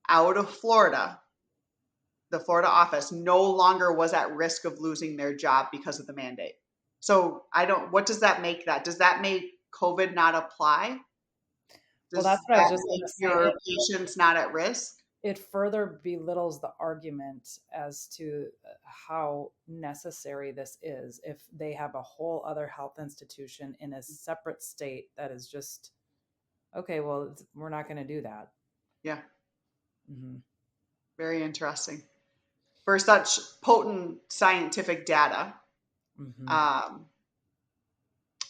out of Florida, the Florida office, no longer was at risk of losing their job because of the mandate. So I don't, what does that make that? Does that make COVID not apply? Well, Does that's what I was that just going make to say. your patients not at risk? It further belittles the argument as to how necessary this is if they have a whole other health institution in a separate state that is just okay. Well, we're not going to do that. Yeah, Mm-hmm. very interesting. For such potent scientific data, Mm-hmm. um,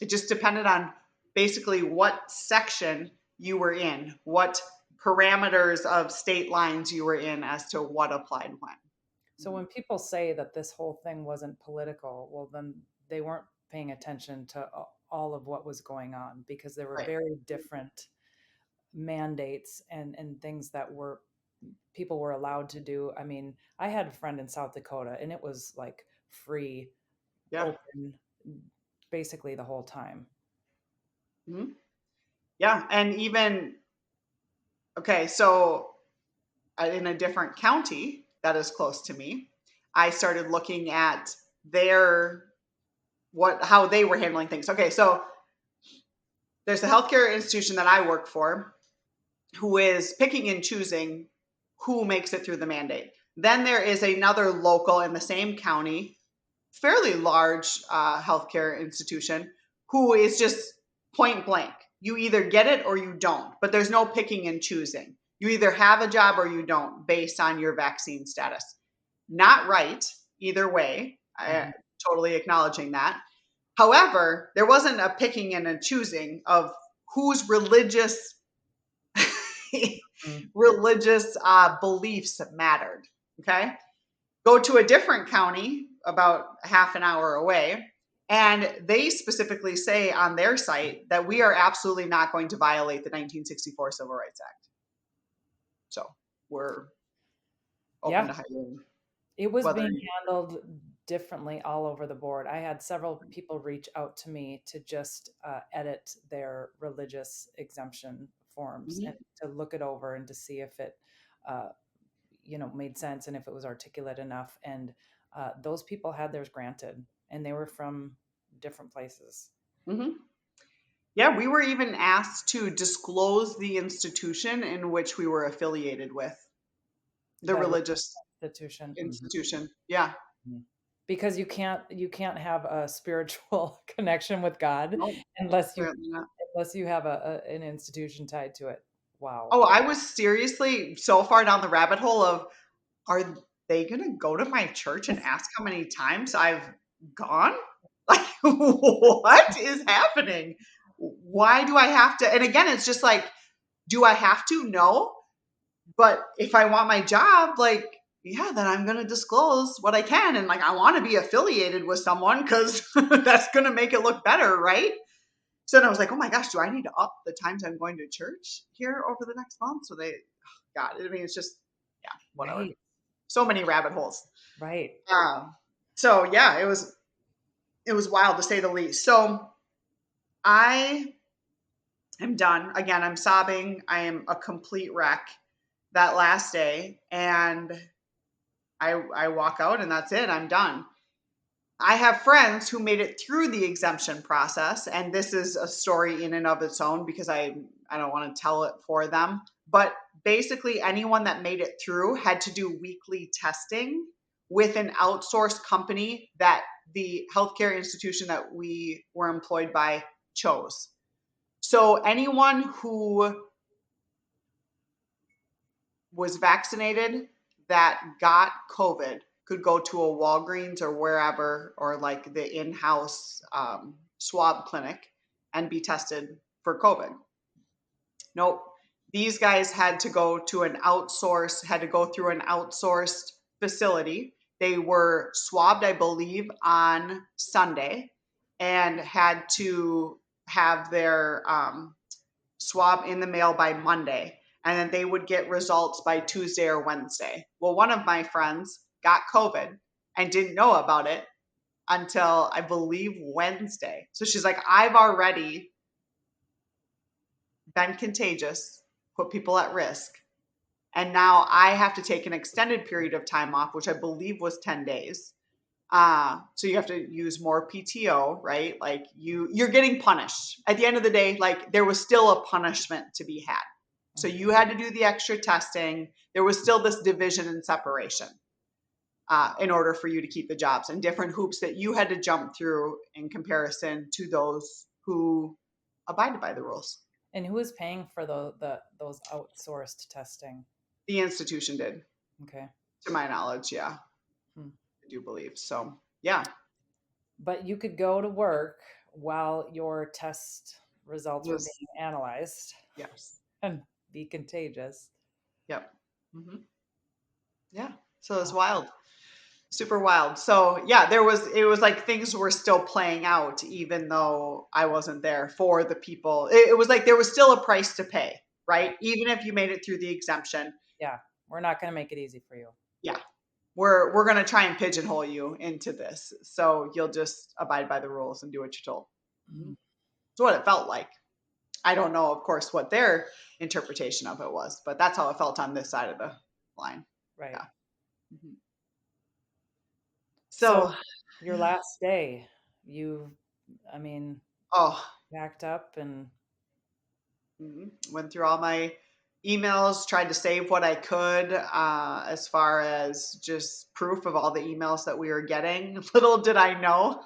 it just depended on basically what section you were in, what parameters of state lines you were in as to what applied when. So when people say that this whole thing wasn't political, well, then they weren't paying attention to all of what was going on because there were Right. very different mandates and things that were people were allowed to do. I mean, I had a friend in South Dakota and it was like free, Yeah. open, basically the whole time. Mhm. Yeah. And even, okay, so in a different county that is close to me, I started looking at their, how they were handling things. Okay. So there's a healthcare institution that I work for who is picking and choosing who makes it through the mandate. Then there is another local in the same county, fairly large healthcare institution, who is just point blank. You either get it or you don't, but there's no picking and choosing. You either have a job or you don't based on your vaccine status. Not right either way. I Mhm. totally acknowledging that. However, there wasn't a picking and a choosing of whose Mhm. religious beliefs mattered. Okay, go to a different county about half an hour away, and they specifically say on their site that we are absolutely not going to violate the 1964 Civil Rights Act. So we're open Yeah, to hiring it was whether being handled differently all over the board. I had several people reach out to me to just edit their religious exemption forms and Mhm. to look it over and to see if it, uh, made sense and if it was articulate enough. And those people had theirs granted, and they were from different places. Mhm. Yeah, we were even asked to disclose the institution in which we were affiliated with, the The religious institution. Mhm. institution. Yeah. Mhm. Because you can't have a spiritual connection with God No, unless you apparently not. unless you have an institution tied to it. Wow. Oh, I was seriously so far down the rabbit hole of, are they going to go to my church and ask how many times I've gone? Like, what is happening? Why do I have to? And again, it's just like, do I have to? No. But if I want my job, like, yeah, then I'm going to disclose what I can. And like, I want to be affiliated with someone because that's going to make it look better, right? So then I was like, oh my gosh, do I need to up the times I'm going to church here over the next month? So they, God, I mean, it's just, yeah, whatever. Right. So many rabbit holes. Right. Um, so yeah, it was wild to say the least. So I am done. Again, I'm sobbing. I am a complete wreck that last day, and I walk out, and that's it. I'm done. I have friends who made it through the exemption process, and this is a story in and of its own because I don't want to tell it for them. But basically, anyone that made it through had to do weekly testing with an outsourced company that the healthcare institution that we were employed by chose. So anyone who was vaccinated that got COVID could go to a Walgreens or wherever, or like the in house swab clinic and be tested for COVID. Nope. These guys had to go to had to go through an outsourced facility. They were swabbed, I believe, on Sunday and had to have their swab in the mail by Monday, and then they would get results by Tuesday or Wednesday. Well, one of my friends got COVID and didn't know about it until I believe Wednesday. So she's like, I've already been contagious, put people at risk, and now I have to take an extended period of time off, which I believe was 10 days. So you have to use more PTO, right? Like you're getting punished. At the end of the day, like there was still a punishment to be had. So you had to do the extra testing. There was still this division and separation in order for you to keep the jobs, and different hoops that you had to jump through in comparison to those who abided by the rules. And who is paying for those outsourced testing? The institution did. Okay. To my knowledge, yeah. I do believe. So, yeah. But you could go to work while your test results were being analyzed. Yes. And be contagious. Yep. Mm-hmm. Yeah. So it's wild. Super wild. So yeah, it was like things were still playing out even though I wasn't there for the people. It was like there was still a price to pay, right? Even if you made it through the exemption. Yeah. We're not going to make it easy for you. Yeah. We're going to try and pigeonhole you into this. So you'll just abide by the rules and do what you're told. Mm-hmm. That's what it felt like. I don't know, of course, what their interpretation of it was, but that's how it felt on this side of the line. Right. Yeah. Mm-hmm. So your last day, packed up and went through all my emails, tried to save what I could as far as just proof of all the emails that we were getting. Little did I know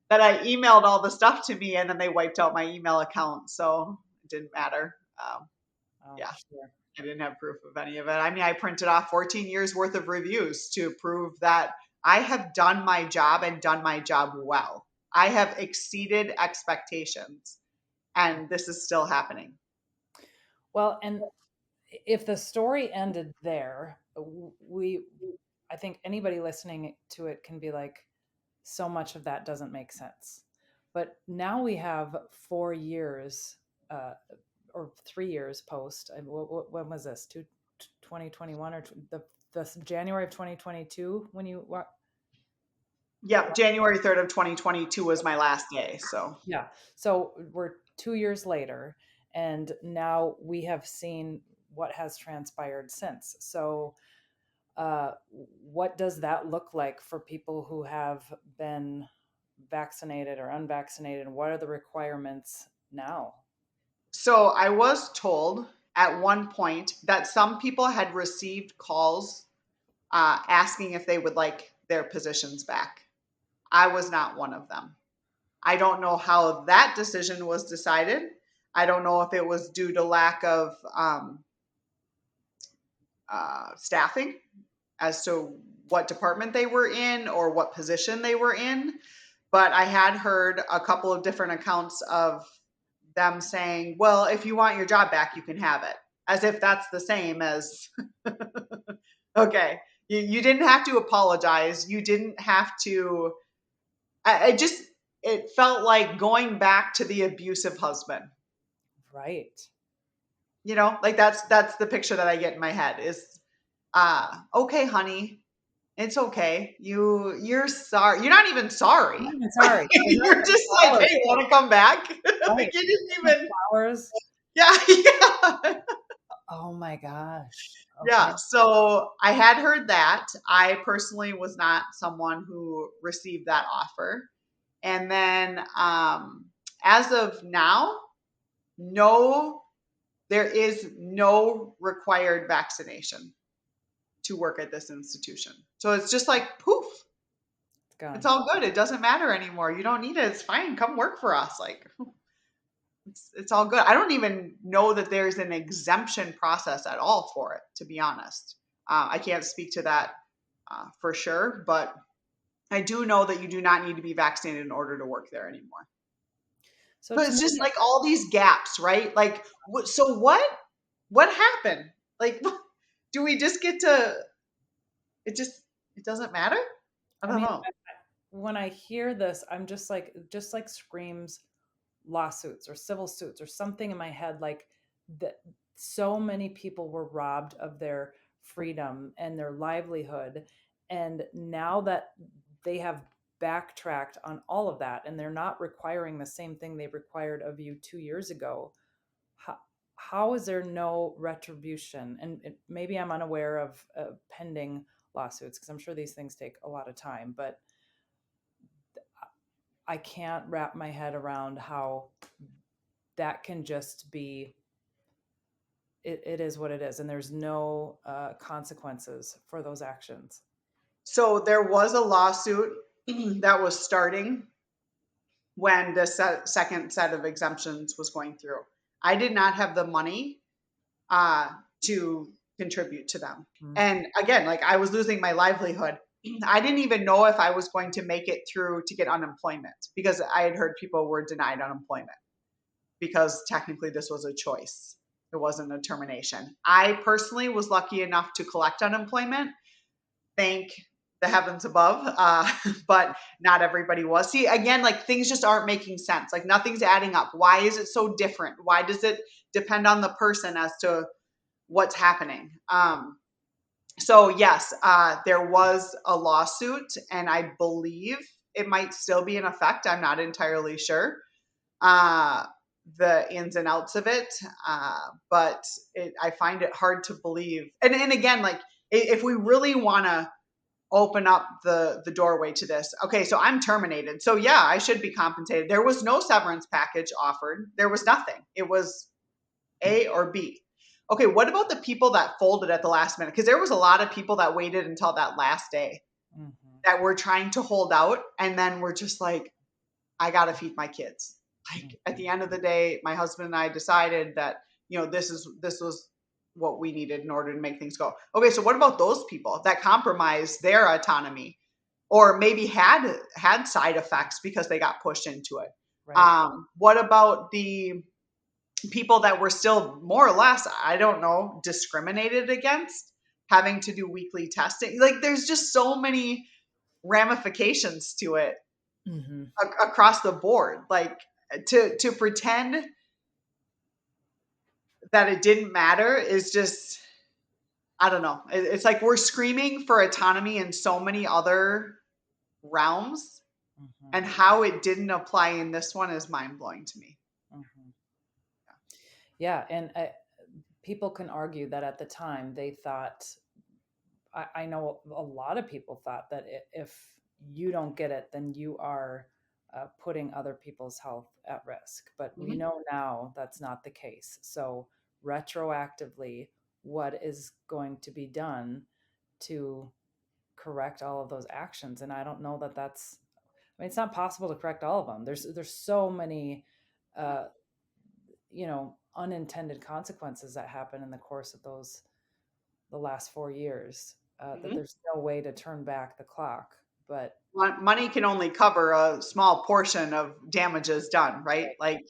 that I emailed all the stuff to me and then they wiped out my email account. So it didn't matter. Yeah. Sure. I didn't have proof of any of it. I mean, I printed off 14 years worth of reviews to prove that I have done my job and done my job well. I have exceeded expectations, and this is still happening. Well, and if the story ended there, I think anybody listening to it can be like, so much of that doesn't make sense. But now we have 4 years or 3 years post. When was this? 2021 or the January of 2022 when you what? Yeah, January 3rd of 2022 was my last day. So yeah, so we're 2 years later, and now we have seen what has transpired since. So what does that look like for people who have been vaccinated or unvaccinated, and what are the requirements now? So I was told at one point that some people had received calls asking if they would like their positions back. I was not one of them. I don't know how that decision was decided. I don't know if it was due to lack of staffing as to what department they were in or what position they were in. But I had heard a couple of different accounts of them saying, well, if you want your job back, you can have it. As if that's the same as, okay, you didn't have to apologize. You didn't have to, it felt like going back to the abusive husband. Right. You know, like that's the picture that I get in my head is, okay, honey, it's okay. You're sorry. You're not even sorry. I'm even sorry. You're just like, hey, want to come back? Right. Like you didn't even flowers. Yeah, yeah. Oh my gosh. Yeah, Okay. so I had heard that. I personally was not someone who received that offer. And then as of now, no, there is no required vaccination to work at this institution. So it's just like poof, It's it's gone. all good. It doesn't matter anymore. You don't need it. It's fine. Come work for us. Like it's all good. I don't even know that there's an exemption process at all for it, to be honest. I can't speak to that for sure, but I do know that you do not need to be vaccinated in order to work there anymore. So But to it's just me, like all these gaps, right? Like, so what? What happened? Like, do we just get to? It just it doesn't matter. I I don't mean, know. when I hear this, I'm just like screams lawsuits or civil suits or something in my head like that. So many people were robbed of their freedom and their livelihood, and now that they have backtracked on all of that and they're not requiring the same thing they required of you 2 years ago, how, how is there no retribution? And maybe I'm unaware of pending lawsuits because I'm sure these things take a lot of time, but I can't wrap my head around how that can just be, it is what it is. And there's no consequences for those actions. So there was a lawsuit that was starting when the second set of exemptions was going through. I did not have the money uh, to contribute to them. Mm. And again, like I was losing my livelihood. I didn't even know if I was going to make it through to get unemployment because I had heard people were denied unemployment because technically this was a choice. It wasn't a termination. I personally was lucky enough to collect unemployment. Thank the heavens above. But not everybody was. See, again, like things just aren't making sense. Like nothing's adding up. Why is it so different? Why does it depend on the person as to what's happening? So yes, there was a lawsuit, and I believe it might still be in effect. I'm not entirely sure uh, the ins and outs of it, but I find it hard to believe. And again, like if we really want to open up the doorway to this, okay, so I'm terminated. So yeah, I should be compensated. There was no severance package offered. There was nothing. It was A or B. Okay, what about the people that folded at the last minute? Because there was a lot of people that waited until that last day Hmm. that were trying to hold out, and then we're just like, I got to feed my kids. Like at Hmm. the end of the day, my husband and I decided that this was what we needed in order to make things go. Okay, so what about those people that compromised their autonomy, or maybe had side effects because they got pushed into it? Right. What about the people that were still more or less, I don't know, discriminated against having to do weekly testing? Like there's just so many ramifications to it Hmm. across the board. Like to pretend that it didn't matter is just, I don't know. It's like we're screaming for autonomy in so many other realms, Hmm. and how it didn't apply in this one is mind blowing to me. Hmm. Yeah. And people can argue that at the time they thought, I know a lot of people thought that if you don't get it, then you are putting other people's health at risk. But we Mhm. know now that's not the case. So, retroactively, what is going to be done to correct all of those actions? And I don't know that that's, I mean, it's not possible to correct all of them. There's so many, uh, unintended consequences that happen in the course of the last 4 years, that Mhm. there's no way to turn back the clock. But Money can only cover a small portion of damages done, right? right. Like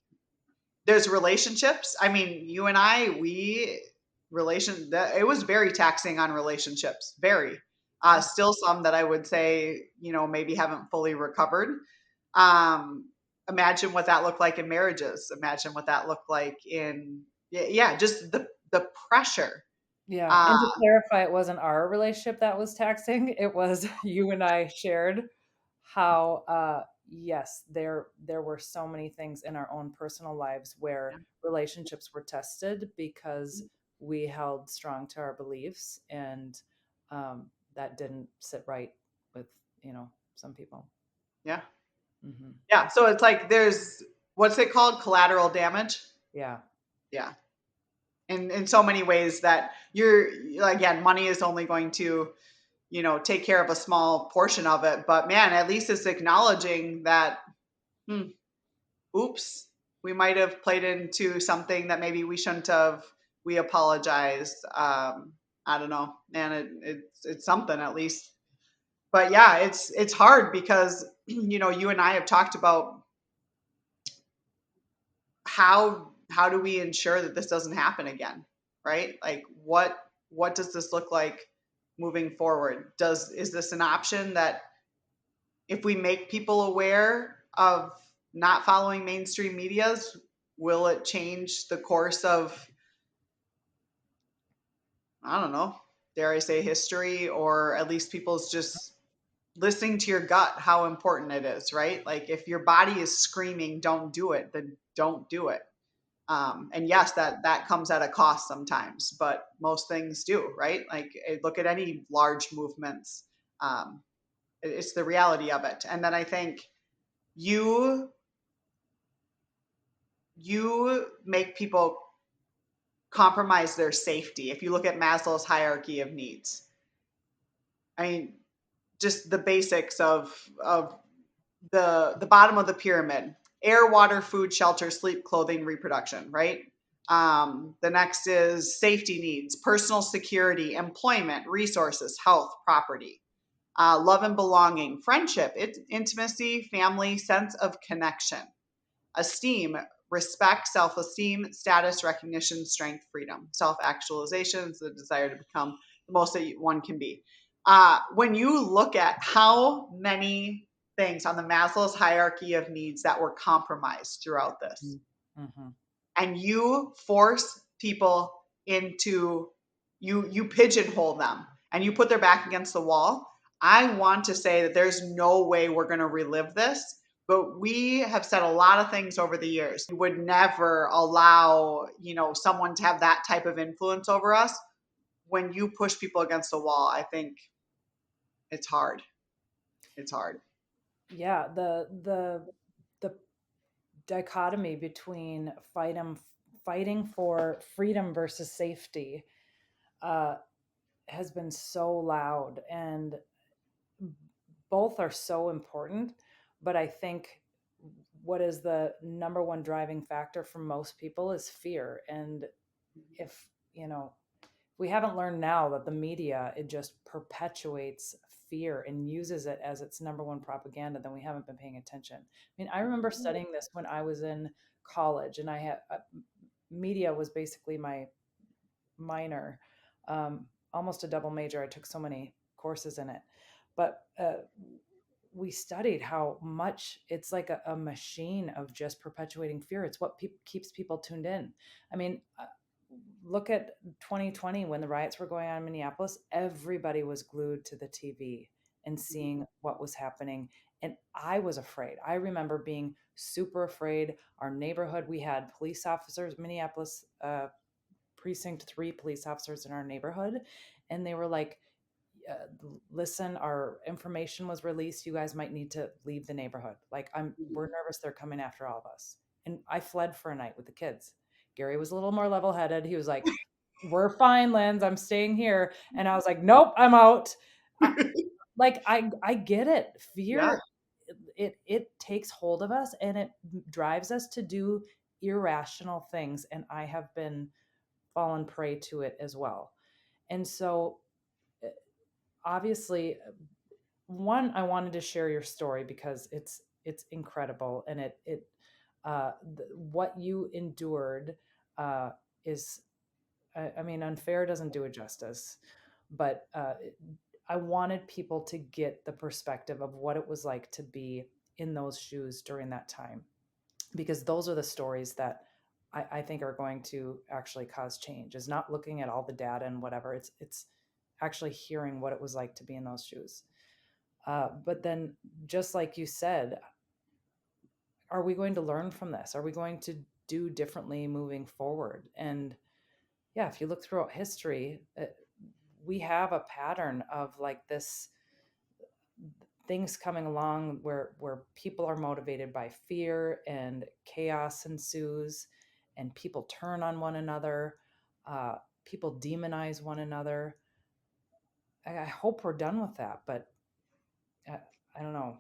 there's relationships. I mean, you and I, it was very taxing on relationships. Very. Yeah. Still some that I would say, maybe haven't fully recovered. Imagine what that looked like in marriages. Imagine what that looked like in, yeah, just the pressure. Yeah. Uh, And to clarify, it wasn't our relationship that was taxing. It was you and I shared how, yes, there were so many things in our own personal lives where relationships were tested because we held strong to our beliefs, and that didn't sit right with, some people. Yeah. Hmm. Yeah. So it's like there's, what's it called? Collateral damage. Yeah. Yeah. In so many ways that you're, again, money is only going to, take care of a small portion of it. But man, at least it's acknowledging that, hmm, oops, we might have played into something that maybe we shouldn't have. We apologize. I don't know, man. It's something at least. But yeah, it's hard because you and I have talked about how do we ensure that this doesn't happen again, right? Like what does this look like moving forward? Is this an option that if we make people aware of not following mainstream medias, will it change the course of, I don't know, dare I say history, or at least people's just listening to your gut, how important it is, right? Like if your body is screaming, don't do it, then don't do it. And yes, that comes at a cost sometimes, but most things do, right? Like look at any large movements. Um, it's the reality of it. And then I think you you make people compromise their safety. If you look at Maslow's hierarchy of needs, I mean, just the basics of the bottom of the pyramid: air, water, food, shelter, sleep, clothing, reproduction, right? The next is safety needs: personal security, employment, resources, health, property, love and belonging, friendship, intimacy, family, sense of connection, esteem, respect, self esteem, status, recognition, strength, freedom. Self actualization is the desire to become the most that one can be. When you look at how many things on the Maslow's hierarchy of needs that were compromised throughout this, Hmm. and you force people into, you pigeonhole them and you put their back against the wall, I want to say that there's no way we're going to relive this. But we have said a lot of things over the years. We would never allow, someone to have that type of influence over us. When you push people against the wall, I think it's hard. It's hard. Yeah, the dichotomy between fighting for freedom versus safety uh, has been so loud, and both are so important. But I think what is the number one driving factor for most people is fear. And if, we haven't learned now that the media, it just perpetuates fear and uses it as its number one propaganda, then we haven't been paying attention. I mean, I remember studying this when I was in college, and I had media was basically my minor, almost a double major. I took so many courses in it, but we studied how much it's like a machine of just perpetuating fear. It's what keeps people tuned in. I mean, look at 2020 when the riots were going on in Minneapolis. Everybody was glued to the TV and seeing what was happening. And I was afraid. I remember being super afraid. Our neighborhood, we had police officers, Minneapolis precinct 3 police officers in our neighborhood, and they were like, listen, our information was released, you guys might need to leave the neighborhood. Like, we're nervous, they're coming after all of us. And I fled for a night with the kids. Gary was a little more level-headed. He was like, we're fine, Lens, I'm staying here. And I was like, nope, I'm out. I, I get it. Yeah. Fear, it takes hold of us, and it drives us to do irrational things, and I have been fallen prey to it as well. And so, eh, obviously, one, I wanted to share your story because it's incredible, and what you endured uh, is, I mean, unfair doesn't do it justice, but I wanted people to get the perspective of what it was like to be in those shoes during that time, because those are the stories that I think are going to actually cause change. Is not looking at all the data and whatever. It's actually hearing what it was like to be in those shoes. But then, just like you said, are we going to learn from this? Are we going to do differently moving forward? And yeah, if you look throughout history, we have a pattern of like this things coming along where people are motivated by fear and chaos ensues and people turn on one another, uh, people demonize one another. I hope we're done with that, but I, I don't know.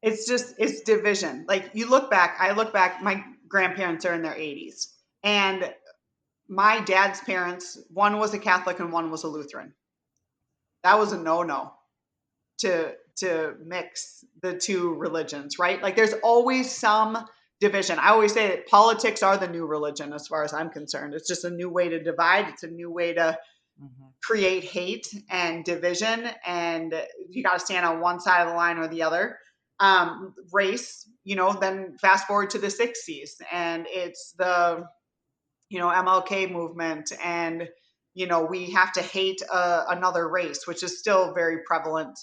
It's just, it's division. Like you look back, I look back, my grandparents are in their 80s. And my dad's parents, one was a Catholic and one was a Lutheran. That was a no-no to mix the two religions, right? Like there's always some division. I always say that politics are the new religion as far as I'm concerned. It's just a new way to divide, it's a new way to Hmm. create hate and division, and you got to stand on one side of the line or the other. Race, then fast forward to the 60s, and it's the MLK movement, and we have to hate another race, which is still very prevalent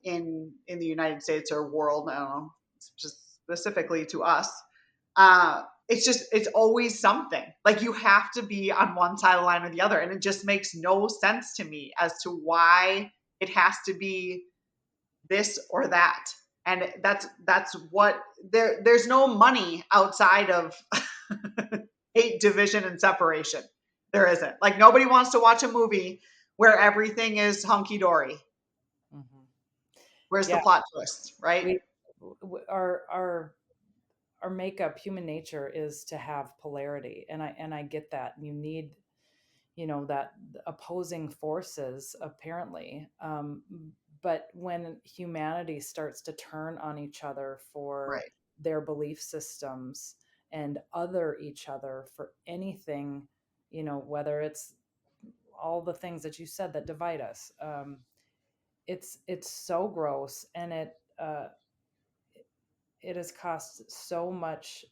in the United States or world. I don't know, just specifically to us. It's always something. Like you have to be on one side of the line or the other, and it just makes no sense to me as to why it has to be this or that. And that's what there's no money outside of hate, division, and separation. There isn't. Like nobody wants to watch a movie where everything is hunky dory. Hmm. Where's the Yeah, plot twist, right? we our makeup, human nature is to have polarity, and I get that. You need, that opposing forces apparently, but when humanity starts to turn on each other for Right. their belief systems and other each other for anything, whether it's all the things that you said that divide us, it's so gross, and it has cost so much,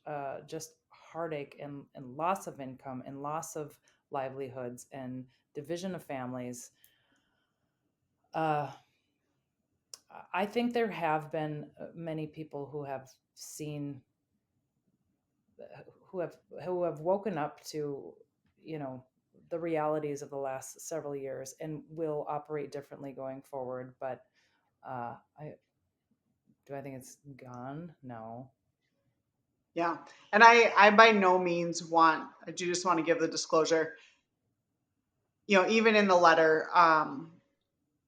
just heartache and loss of income and loss of livelihoods and division of families. Uh, I think there have been many people who have seen, who have who have woken up to, you know, the realities of the last several years and will operate differently going forward. But I do I think it's gone? No. Yeah. And I by no means want, I do just want to give the disclosure, even in the letter,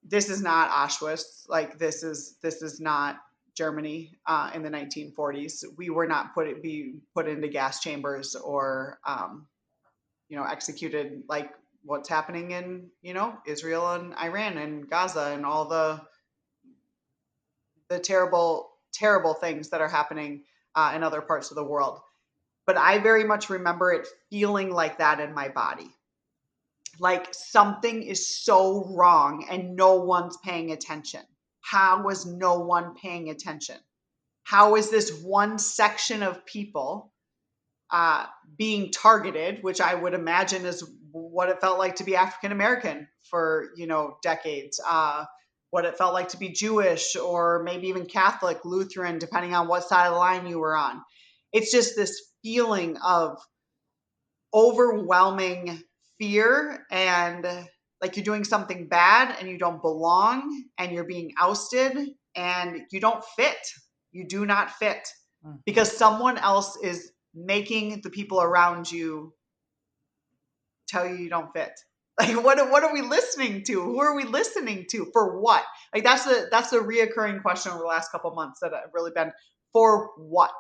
this is not Auschwitz. Like this is not Germany in the 1940s. We were not put into gas chambers or executed like what's happening in Israel and Iran and Gaza and all the terrible terrible things that are happening in other parts of the world. But I very much remember it feeling like that in my body. Like something is so wrong and no one's paying attention. How was no one paying attention? How is this one section of people uh, being targeted, which I would imagine is what it felt like to be African American for decades, what it felt like to be Jewish or maybe even Catholic, Lutheran, depending on what side of the line you were on. It's just this feeling of overwhelming fear and like you're doing something bad and you don't belong and you're being ousted and you don't fit. You do not fit Hmm. because someone else is making the people around you tell you you don't fit. Like what are we listening to? Who are we listening to? For what? Like that's a reoccurring question over the last couple of months that I've really been, for what?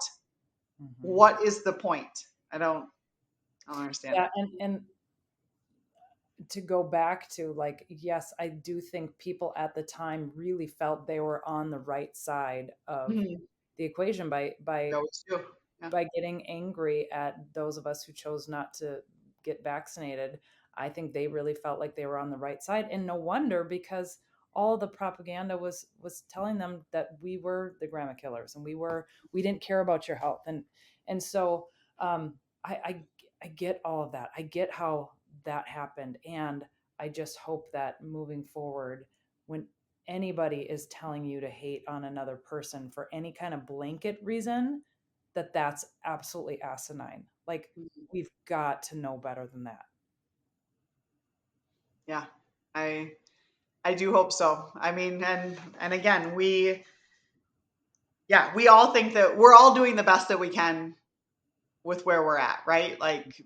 Hmm. What is the point? I don't understand Yeah, it. and to go back to, like, yes, I do think people at the time really felt they were on the right side of Mhm. the equation We always do. Yeah. by getting angry at those of us who chose not to get vaccinated. I think they really felt like they were on the right side, and no wonder, because all the propaganda was telling them that we were the grandma killers and we didn't care about your health, and so um, I, I I get all of that. I get how that happened, and I just hope that moving forward, when anybody is telling you to hate on another person for any kind of blanket reason, that's absolutely asinine. Like, we've got to know better than that. Yeah. I I do hope so. I mean, and again, we all think that we're all doing the best that we can with where we're at, right? Like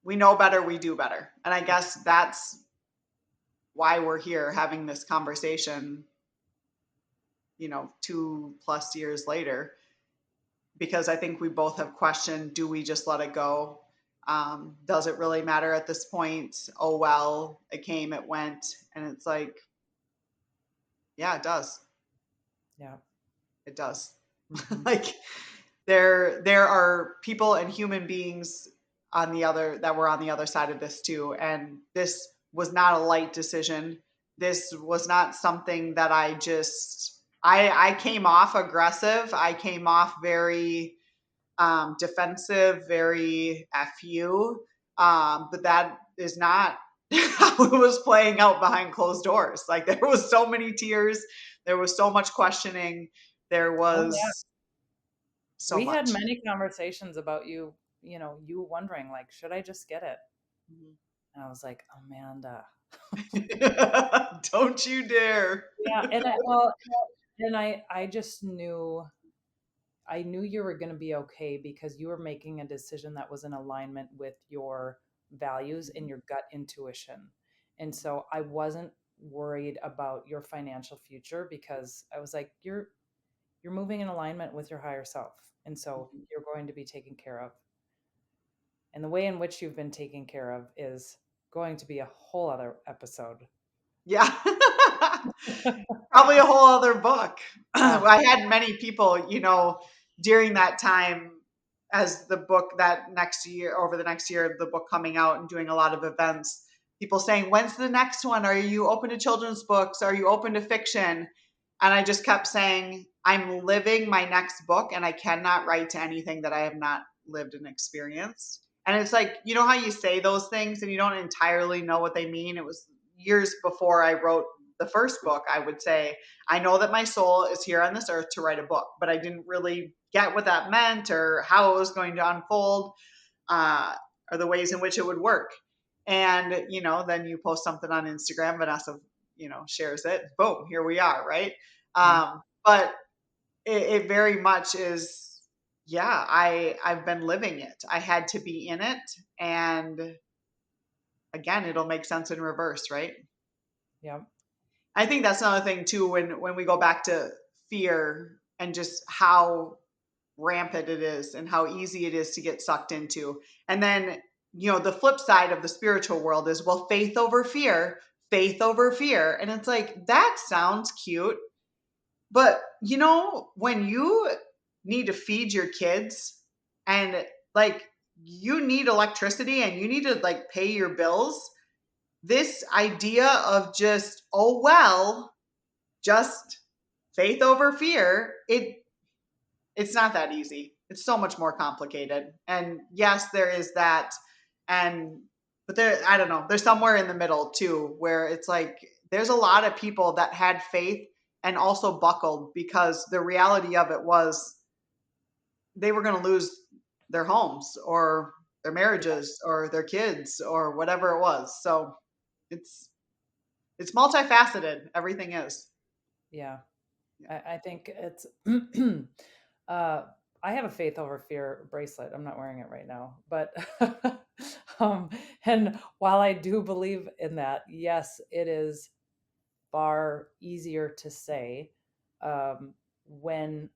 we know better, we do better. And I guess that's why we're here having this conversation, 2+ years later, because I think we both have questioned, do we just let it go? Does it really matter at this point? Oh, well, it came, it went. And it's like, yeah, it does. Yeah. It does. Hmm. Like there are people and human beings that were on the other side of this too. And this was not a light decision. This was not something that I came off aggressive. I came off very defensive, very fu. But that is not how it was playing out behind closed doors. Like there was so many tears, there was so much questioning, there Oh yeah. was so We had much. many conversations about you wondering like, should I just get it? Mhm. And I was like, Amanda. Don't you dare. Yeah, and I just knew you were going to be okay because you were making a decision that was in alignment with your values and your gut intuition. And so I wasn't worried about your financial future because I was like, you're moving in alignment with your higher self. And so you're going to be taken care of. And the way in which you've been taken care of is going to be a whole other episode. Yeah. Probably a whole other book. Oh, I had many people, during that time as the book that next year, over the next year, the book coming out and doing a lot of events, people saying, when's the next one? Are you open to children's books? Are you open to fiction? And I just kept saying, I'm living my next book and I cannot write to anything that I have not lived and experienced. And it's like, you know how you say those things and you don't entirely know what they mean? It was years before I wrote the first book. I would say, I know that my soul is here on this earth to write a book, but I didn't really get what that meant or how it was going to unfold, uh, or the ways in which it would work. And, then you post something on Instagram, Vanessa, shares it. Boom, here we are, right? mhm. But it very much is, yeah, I've been living it. I had to be in it. And again, it'll make sense in reverse, right? Yep. I think that's another thing too when we go back to fear and just how rampant it is and how easy it is to get sucked into. And then, the flip side of the spiritual world is, well, faith over fear, faith over fear. And it's like that sounds cute, but when you need to feed your kids and like you need electricity and you need to like pay your bills, this idea of just, oh well, just faith over fear, it's not that easy. It's so much more complicated. And yes, there is that. And but there, I don't know, there's somewhere in the middle too where it's like there's a lot of people that had faith and also buckled because the reality of it was they were going to lose their homes or their marriages or their kids or whatever it was. So it's it's multifaceted. Everything is. Yeah. Yeah. I think it's I have a faith over fear bracelet. I'm not wearing it right now, but um, and while I do believe in that, yes, it is far easier to say when,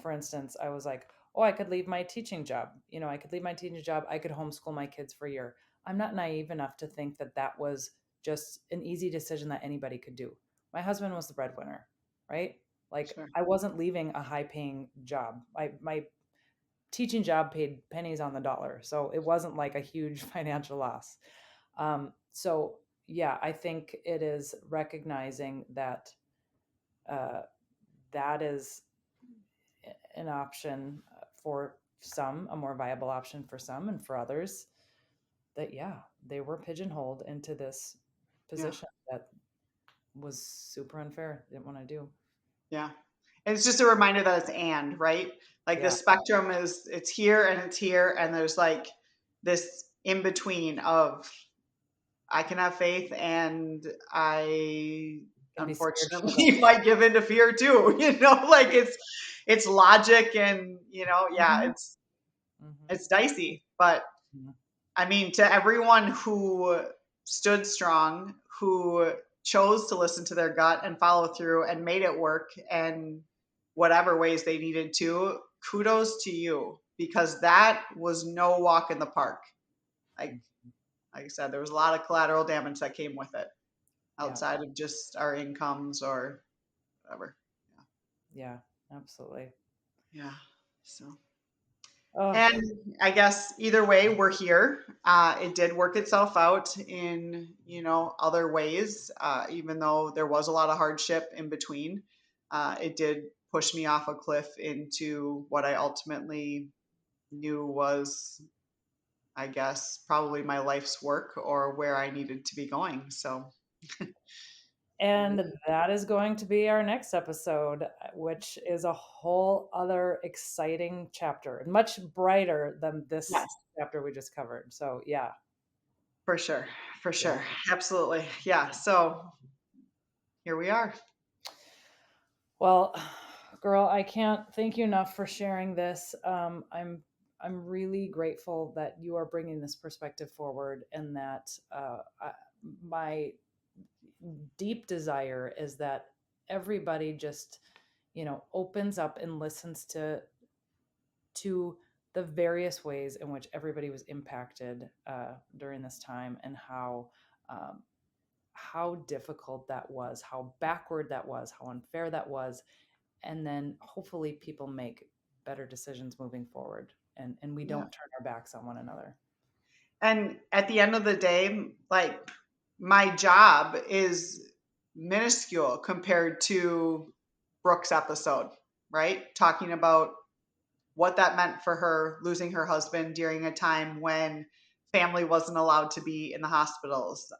for instance, I was like, oh, I could leave my teaching job. I could leave my teaching job. I could homeschool my kids for a year. I'm not naive enough to think that that was just an easy decision that anybody could do. My husband was the breadwinner, right? Like Sure. I wasn't leaving a high paying job. My teaching job paid pennies on the dollar. So it wasn't like a huge financial loss. So yeah, I think it is recognizing that uh, that is an option for some, a more viable option for some, and for others that yeah, they were pigeonholed into this Yeah. position that was super unfair. Didn't want to do. Yeah. And it's just a reminder that it's right? Like the Yeah, spectrum is it's here and it's here and there's like this in between of I can have faith, and I Can be scared unfortunately shitless. might give into fear too. Like it's logic, and yeah, Mm-hmm. it's dicey. But Mm-hmm. I mean, to everyone who stood strong, who chose to listen to their gut and follow through and made it work, and whatever ways they needed to, kudos to you, because that was no walk in the park. Like like I said, there was a lot of collateral damage that came with it Yeah. outside of just our incomes or whatever. Yeah. Absolutely. Yeah. So, Oh, and I guess either way, we're here. It did work itself out in, other ways, even though there was a lot of hardship in between. It did push me off a cliff into what I ultimately knew was, I guess, probably my life's work or where I needed to be going. So, and that is going to be our next episode, which is a whole other exciting chapter, much brighter than this yes, chapter we just covered. So, yeah. for sure. For Yeah. sure. Absolutely. Yeah. So here we are. Well, girl, I can't thank you enough for sharing this. I'm really grateful that you are bringing this perspective forward, and that my deep desire is that everybody just opens up and listens to the various ways in which everybody was impacted during this time, and um, how difficult that was, how backward that was, how unfair that was, and then hopefully people make better decisions moving forward, and we Yeah. don't turn our backs on one another. And at the end of the day, like my job is minuscule compared to Brooke's episode, right? Talking about what that meant for her losing her husband during a time when family wasn't allowed to be in the hospitals.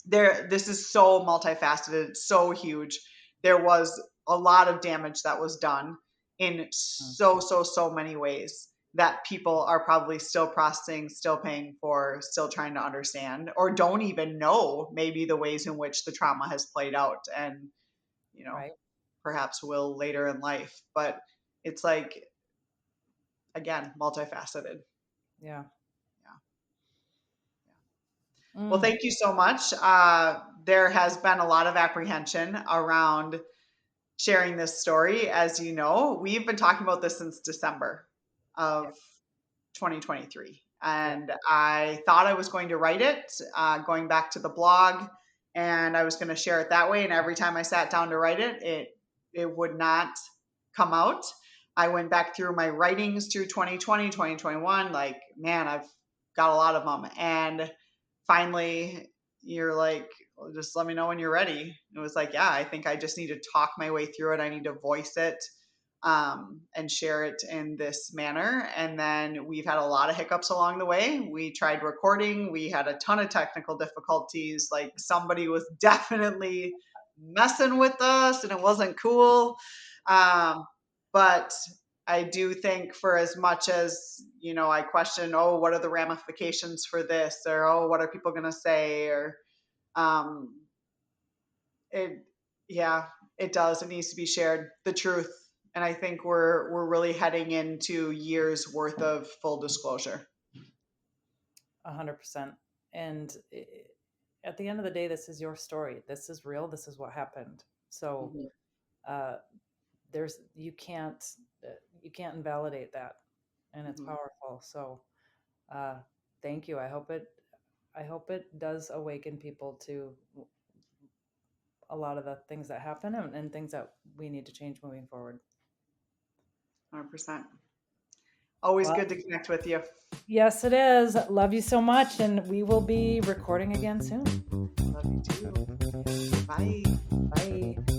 This is so multifaceted, so huge. There was a lot of damage that was done in Mm. so many ways that people are probably still processing, still paying for, still trying to understand, or don't even know maybe the ways in which the trauma has played out, and you know Right. perhaps will later in life. But it's like, again, multifaceted. Yeah. Yeah. Well, Mm. thank you so much. There has been a lot of apprehension around sharing this story. As you know, we've been talking about this since December Yeah. of 2023. Yeah. And I thought I was going to write it, going back to the blog, and I was going to share it that way. And every time I sat down to write it, it would not come out. I went back through my writings through 2020, 2021. Like, man, I've got a lot of them. And finally, you're like, well, just let me know when you're ready. It was like, yeah, I think I just need to talk my way through it. I need to voice it, and share it in this manner. And then we've had a lot of hiccups along the way. We tried recording, we had a ton of technical difficulties. Like, somebody was definitely messing with us, and it wasn't cool. Um, but I do think, for as much as, I question, oh, what are the ramifications for this? Or, oh, what are people going to say? Or, um, it, yeah, it does. It needs to be shared, the truth. And I think we're really heading into years worth of full disclosure. 100%. And at the end of the day, this is your story. This is real. This is what happened. So Mhm. uh, there's uh, you can't invalidate that, and it's Mhm. powerful. So uh, thank you. I hope it does awaken people to a lot of the things that happen, and things that we need to change moving forward. 100%. Always Well, good to connect with you. yes, it is. Love you so much, and we will be recording again soon. Love you too. Bye. Bye.